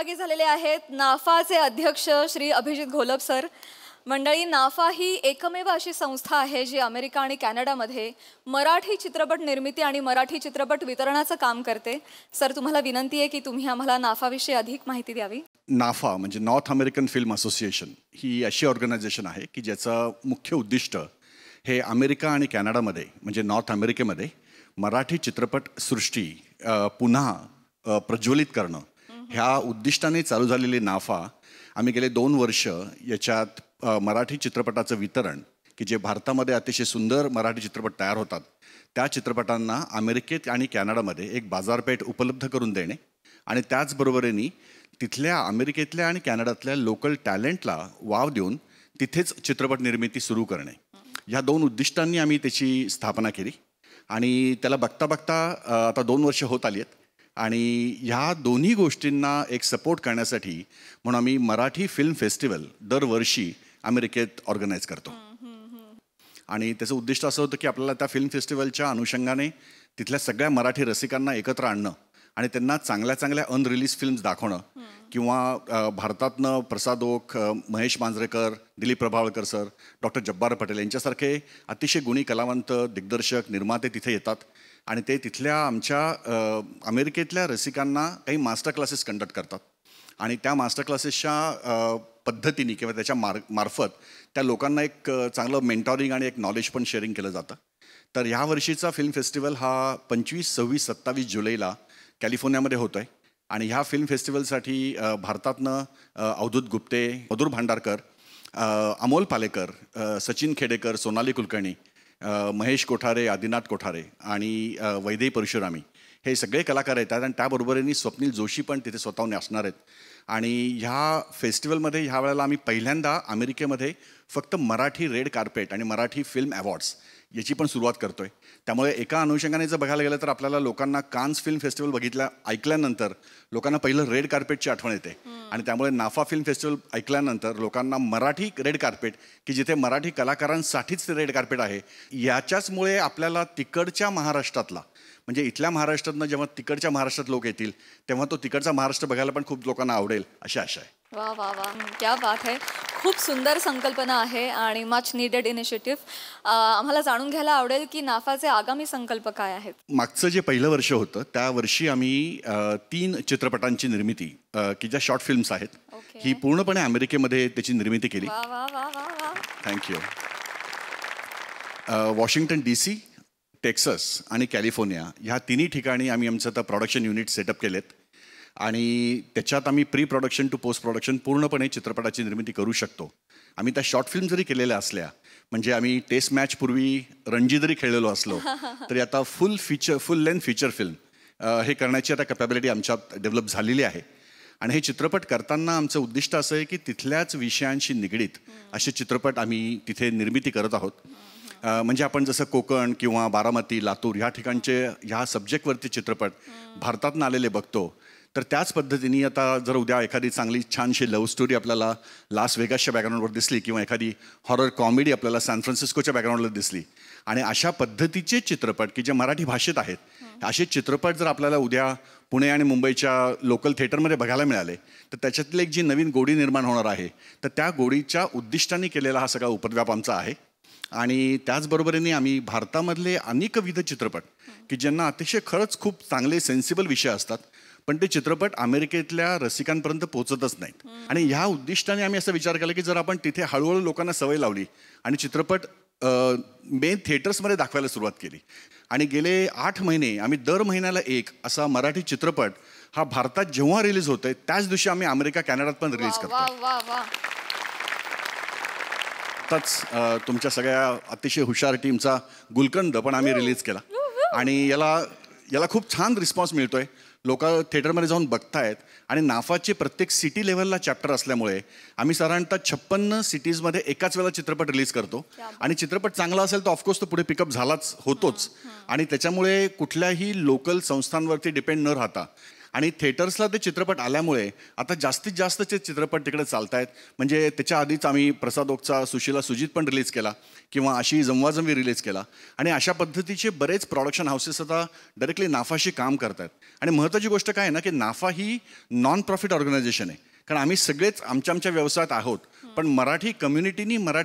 सहभागी झालेले आहेत नाफाचे अध्यक्ष श्री अभिजित घोलप सर. मंडळी, नाफा ही एकमेव अशी संस्था आहे जी अमेरिका आणि कॅनडामध्ये मराठी चित्रपट निर्मिती आणि मराठी चित्रपट वितरणाचं काम करते. सर, तुम्हाला विनंती आहे की तुम्ही आम्हाला नाफाविषयी अधिक माहिती द्यावी. नाफा म्हणजे नॉर्थ अमेरिकन फिल्म असोसिएशन ही अशी ऑर्गनायझेशन आहे की ज्याचं मुख्य उद्दिष्ट हे अमेरिका आणि कॅनडामध्ये म्हणजे नॉर्थ अमेरिकेमध्ये मराठी चित्रपटसृष्टी पुन्हा प्रज्वलित करणं ह्या उद्दिष्टाने चालू झालेली नाफा आम्ही गेले 2 वर्ष याच्यात मराठी चित्रपटाचं वितरण की जे भारतामध्ये अतिशय सुंदर मराठी चित्रपट तयार होतात त्या चित्रपटांना अमेरिकेत आणि कॅनडामध्ये एक बाजारपेठ उपलब्ध करून देणे आणि त्याचबरोबरीने तिथल्या अमेरिकेतल्या आणि कॅनडातल्या लोकल टॅलेंटला वाव देऊन तिथेच चित्रपट निर्मिती सुरू करणे ह्या 2 उद्दिष्टांनी आम्ही त्याची स्थापना केली आणि त्याला बघता बघता आता 2 वर्ष होत आली आहेत आणि ह्या दोन्ही गोष्टींना एक सपोर्ट करण्यासाठी म्हणून आम्ही मराठी फिल्म फेस्टिवल दरवर्षी अमेरिकेत ऑर्गनाईज करतो आणि त्याचं उद्दिष्ट असं होतं की आपल्याला त्या फिल्म फेस्टिवलच्या अनुषंगाने तिथल्या सगळ्या मराठी रसिकांना एकत्र आणणं आणि त्यांना चांगल्या चांगल्या अनरिलीज फिल्म्स दाखवणं किंवा भारतातनं प्रसाद ओक, महेश मांजरेकर, दिलीप प्रभावळकर सर, डॉक्टर जब्बार पटेल यांच्यासारखे अतिशय गुणी कलावंत दिग्दर्शक निर्माते तिथे येतात आणि ते तिथल्या आमच्या अमेरिकेतल्या रसिकांना काही मास्टर क्लासेस कंडक्ट करतात आणि त्या मास्टर क्लासेसच्या पद्धतीने किंवा त्याच्या मार्फत त्या लोकांना एक चांगलं मेंटॉरिंग आणि एक नॉलेज पण शेअरिंग केलं जातं. तर ह्या वर्षीचा फिल्म फेस्टिवल हा 25, 26, 27 जुलैला कॅलिफोर्नियामध्ये होतो आहे आणि ह्या फिल्म फेस्टिवलसाठी भारतातनं अवधूत गुप्ते, मधुर भांडारकर, अमोल पालेकर, सचिन खेडेकर, सोनाली कुलकर्णी, महेश कोठारे, आदिनाथ कोठारे आणि वैदेही परशुरामी हे सगळे कलाकार येतात आणि त्याबरोबरीने स्वप्नील जोशी पण तिथे स्वतःहून असणार आहेत आणि ह्या फेस्टिवलमध्ये ह्या वेळेला आम्ही पहिल्यांदा अमेरिकेमध्ये फक्त मराठी रेड कार्पेट आणि मराठी फिल्म अवॉर्ड्स याची पण सुरुवात करतोय. त्यामुळे एका अनुषंगाने जर बघायला गेलं तर आपल्याला लोकांना कान्स फिल्म फेस्टिवल ऐकल्यानंतर लोकांना पहिलं रेड कार्पेटची आठवण येते आणि त्यामुळे नाफा फिल्म फेस्टिवल ऐकल्यानंतर लोकांना मराठी रेड कार्पेट की जिथे मराठी कलाकारांसाठीच ते रेड कार्पेट आहे याच्याचमुळे आपल्याला तिकडच्या महाराष्ट्रातला म्हणजे इथल्या महाराष्ट्रातनं जेव्हा तिकडच्या महाराष्ट्रात लोक येतील तेव्हा तो तिकडचा महाराष्ट्र बघायला पण खूप लोकांना आवडेल अशी आशा आहे. वा वा वा, क्या बात आहे. खूप सुंदर संकल्पना आहे आणि मच निडेड इनिशिएटिव्ह. आम्हाला जाणून घ्यायला आवडेल की नाफाचे आगामी संकल्प काय आहेत. मागचं जे पहिलं वर्ष होतं त्या वर्षी आम्ही 3 चित्रपटांची निर्मिती की ज्या शॉर्ट फिल्म्स आहेत ही पूर्णपणे अमेरिकेमध्ये त्याची निर्मिती केली. थँक्यू. वॉशिंग्टन DC, टेक्सास आणि कॅलिफोर्निया ह्या 3 ठिकाणी आम्ही आमचं आता प्रोडक्शन युनिट सेटअप केलेत आणि त्याच्यात आम्ही pre production to post production पूर्णपणे चित्रपटाची निर्मिती करू शकतो. आम्ही त्या शॉर्ट फिल्म जरी केलेल्या असल्या म्हणजे आम्ही टेस्ट मॅच पूर्वी रणजी जरी खेळलेलो असलो तरी आता फुल लेंथ फीचर फिल्म हे करण्याची आता कॅपॅबिलिटी आमच्यात डेव्हलप झालेली आहे आणि हे चित्रपट करताना आमचं उद्दिष्ट असं आहे की तिथल्याच विषयांशी निगडीत असे चित्रपट आम्ही तिथे निर्मिती करत आहोत. म्हणजे आपण जसं कोकण किंवा बारामती, लातूर ह्या ठिकाणचे ह्या सब्जेक्टवरती चित्रपट भारतातून आलेले बघतो तर त्याच पद्धतीने आता जर उद्या एखादी चांगली छानशी लव्ह स्टोरी आपल्याला लास वेगासच्या बॅकग्राऊंडवर दिसली किंवा एखादी हॉरर कॉमेडी आपल्याला सॅन फ्रान्सिस्कोच्या बॅकग्राऊंडवर दिसली आणि अशा पद्धतीचे चित्रपट की जे मराठी भाषेत आहेत असे चित्रपट जर आपल्याला उद्या पुणे आणि मुंबईच्या लोकल थिएटरमध्ये बघायला मिळाले तर त्याच्यातली एक जी नवीन गोडी निर्माण होणार आहे तर त्या गोडीच्या उद्दिष्टाने केलेला हा सगळा उपद्व्याप आमचा आहे. आणि त्याचबरोबरीने आम्ही भारतामधले अनेकविध चित्रपट की ज्यांना अतिशय खरंच खूप चांगले सेन्सिबल विषय असतात पण ते चित्रपट अमेरिकेतल्या रसिकांपर्यंत पोहोचतच नाहीत आणि ह्या उद्दिष्टाने आम्ही असा विचार केला की जर आपण तिथे हळूहळू लोकांना सवय लावली आणि चित्रपट मेन थिएटर्समध्ये दाखवायला सुरुवात केली आणि गेले 8 महिने आम्ही दर महिन्याला एक असा मराठी चित्रपट हा भारतात जेव्हा रिलीज होतोय त्याच दिवशी आम्ही अमेरिका कॅनडात पण रिलीज करतो. आताच तुमच्या सगळ्या अतिशय हुशार टीमचा गुलकंद पण आम्ही रिलीज केला आणि याला खूप छान रिस्पॉन्स मिळतोय. लोक थिएटरमध्ये जाऊन बघतायत आणि नाफाचे प्रत्येक सिटी लेव्हलला चॅप्टर असल्यामुळे आम्ही साधारणतः 56 सिटीजमध्ये एकाच वेळेला चित्रपट रिलीज करतो आणि चित्रपट चांगला असेल तर ऑफकोर्स तो पुढे पिकअप झालाच होतोच आणि त्याच्यामुळे कुठल्याही लोकल संस्थांवरती डिपेंड न राहता आणि थिएटर्सला ते चित्रपट आल्यामुळे आता जास्तीत जास्तचे चित्रपट तिकडे चालत आहेत. म्हणजे त्याच्या आधीच आम्ही प्रसाद ओकचा सुशीला सुजित पण रिलीज केला किंवा अशी जमवाजमी रिलीज केला आणि अशा पद्धतीचे बरेच प्रोडक्शन हाऊसेस आता डायरेक्टली नाफाशी काम करत आहेत. आणि महत्त्वाची गोष्ट काय आहे ना की नाफा ही नॉन प्रॉफिट ऑर्गनायझेशन आहे. कारण आम्ही सगळेच आमच्या व्यवसायात आहोत, पण मराठी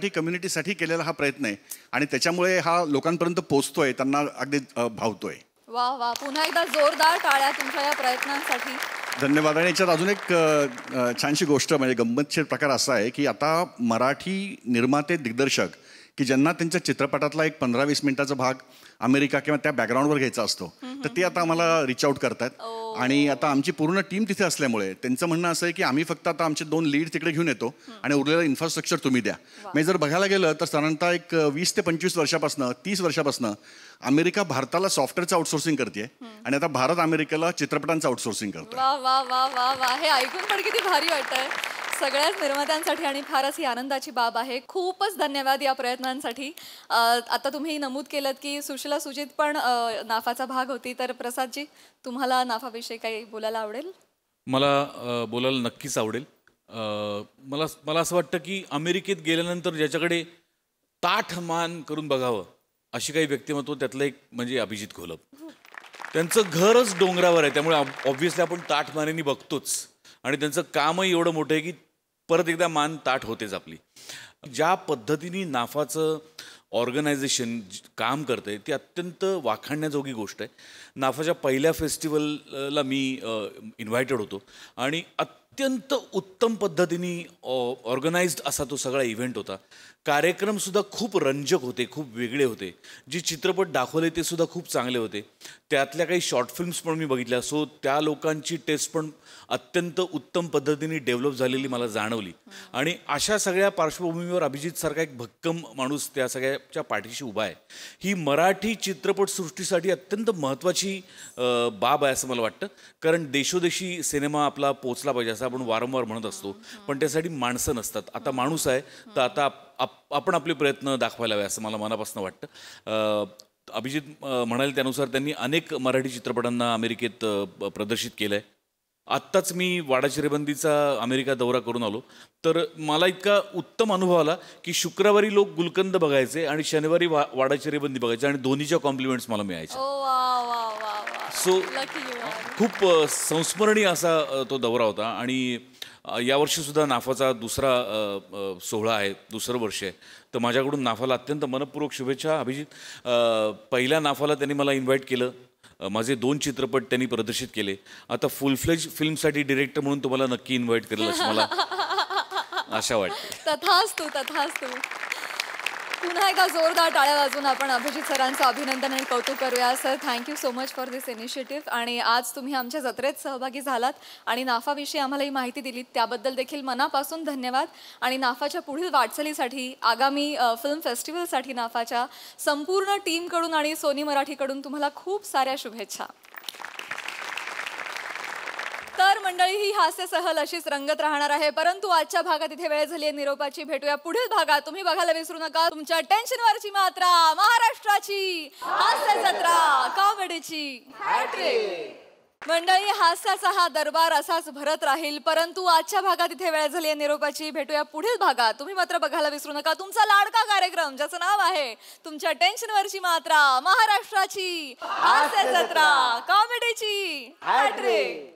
कम्युनिटीसाठी केलेला हा प्रयत्न आहे आणि त्याच्यामुळे हा लोकांपर्यंत पोचतोय, त्यांना अगदी भावतोय. वा वा, पुन्हा एकदा जोरदार टाळ्या तुमच्या या प्रयत्नांसाठी. धन्यवाद. आणि याच्यात अजून एक छानशी गोष्ट म्हणजे गंमतशीर प्रकार असा आहे की आता मराठी निर्माते दिग्दर्शक की ज्यांना त्यांच्या चित्रपटातला एक 15-20 मिनिटाचा भाग अमेरिका किंवा त्या बॅकग्राऊंडवर घ्यायचा असतो, तर ते आता आम्हाला रिच आउट करतात. आणि आता आमची पूर्ण टीम तिथे असल्यामुळे त्यांचं म्हणणं असं आहे की आम्ही फक्त आता आमचे 2 लीड तिकडे घेऊन येतो आणि उरलेलं इन्फ्रास्ट्रक्चर तुम्ही द्या. म्हणजे जर बघायला गेलं तर साधारणतः एक 20 ते 25 वर्षापासून 30 वर्षापासून अमेरिका भारताला सॉफ्टवेअरचं आउटसोर्सिंग करते आणि आता भारत अमेरिकेला चित्रपटांचं आउटसोर्सिंग करतो. वा वा वा वा वा, हे ऐकून पण किती भारी वाटतंय सगळ्याच निर्मात्यांसाठी आणि फारच ही आनंदाची बाब आहे. खूपच धन्यवाद या प्रयत्नांसाठी. आता तुम्ही नमूद केलं की सुशीला सुजित पण नाफाचा भाग होती, तर प्रसादजी तुम्हाला नाफाविषयी काही बोलायला आवडेल? मला बोलायला नक्कीच आवडेल. मला असं वाटतं की अमेरिकेत गेल्यानंतर ज्याच्याकडे ताठ मान करून बघावं अशी काही व्यक्तिमत्व, त्यातलं एक म्हणजे अभिजित घोलप. त्यांचं घरच डोंगरावर आहे, त्यामुळे ऑब्व्हियसली आपण ताठ मानेनी बघतोच आणि त्यांचं कामही एवढं मोठं आहे की परत एकदा मान ताठ होतेच आपली. ज्या पद्धतीने नाफाचं ऑर्गनायझेशन काम करतं आहे ती अत्यंत वाखाणण्याजोगी गोष्ट आहे. नाफाच्या पहिल्या फेस्टिवलला मी इन्व्हायटेड होतो आणि अत्यंत उत्तम पद्धतीने ऑर्गनाइज्ड असा तो सगळा इव्हेंट होता. कार्यक्रमसुद्धा खूप रंजक होते, खूप वेगळे होते. जे चित्रपट दाखवले ते सुद्धा खूप चांगले होते. त्यातल्या काही शॉर्ट फिल्म्स पण मी बघितल्या, सो त्या लोकांची टेस्ट पण अत्यंत उत्तम पद्धतीने डेव्हलप झालेली मला जाणवली. आणि अशा सगळ्या पार्श्वभूमीवर अभिजितसारखा एक भक्कम माणूस त्या सगळ्याच्या पाठीशी उभा आहे. ही मराठी चित्रपटसृष्टीसाठी अत्यंत महत्त्वाची बाब आहे असं मला वाटतं. कारण देशोदेशी सिनेमा आपला पोचला पाहिजे असं आपण वारंवार म्हणत असतो, पण त्यासाठी माणसं नसतात. आता माणूस आहे तर आता आपण आपले प्रयत्न दाखवायला हवे असं मला मनापासून वाटतं. अभिजित म्हणाले त्यानुसार त्यांनी अनेक मराठी चित्रपटांना अमेरिकेत प्रदर्शित केलं आहे. आत्ताच मी वाडा चिरेबंदीचा अमेरिका दौरा करून आलो, तर मला इतका उत्तम अनुभव आला की शुक्रवारी लोक गुलकंद बघायचे आणि शनिवारी वाडा चिरेबंदी बघायचे आणि दोन्हीच्या कॉम्प्लिमेंट्स मला मिळायचे. सो खूप संस्मरणीय असा तो दौरा होता. आणि यावर्षीसुद्धा नाफाचा दुसरा सोहळा आहे, दुसरं वर्ष आहे, तर माझ्याकडून नाफाला अत्यंत मनपूर्वक शुभेच्छा. अभिजित, पहिल्या नाफाला त्यांनी मला इन्व्हाइट केलं, माझे 2 चित्रपट त्यांनी प्रदर्शित केले. आता फुल फ्लेज फिल्मसाठी डिरेक्टर म्हणून तुम्हाला नक्की इन्व्हाइट करेल अशी मला आशा वाटते. तथास्तु तथास्तु. पुन्हा एकदा जोरदार टाळ्या वाजवून आपण अभिजित सरांचं अभिनंदन आणि कौतुक करूया. Sir, thank you so much for this initiative. आणि आज तुम्ही आमच्या जत्रेत सहभागी झालात आणि नाफाविषयी आम्हाला ही माहिती दिलीत, त्याबद्दल देखील मनापासून धन्यवाद. आणि नाफाच्या पुढील वाटचालीसाठी, आगामी फिल्म फेस्टिवलसाठी नाफाच्या संपूर्ण टीमकडून आणि सोनी मराठीकडून तुम्हाला खूप साऱ्या शुभेच्छा. तर मंडळी, ही हास्य सहल अशीच रंगत राहणार आहे, परंतु आजच्या भागात इथे वेळ झाली आहे निरोपाची. भेटूया पुढील भागात. तुम्ही बघायला विसरू नका तुमच्या टेन्शनवरची मात्रा, महाराष्ट्राची हास्य जत्रा, कॉमेडीची हॅट्रिक. मंडळी, हास्याचा हा दरबार असाच भरत राहील, परंतु आजच्या भागात इथे वेळ झाली आहे निरोपाची. भेटूया पुढील भागात. तुम्ही मात्र बघायला विसरू नका तुमचा लाडका कार्यक्रम, ज्याचं नाव आहे तुमच्या टेन्शनवरची मात्रा, महाराष्ट्राची हास्य जत्रा, कॉमेडीची हॅट्रिक.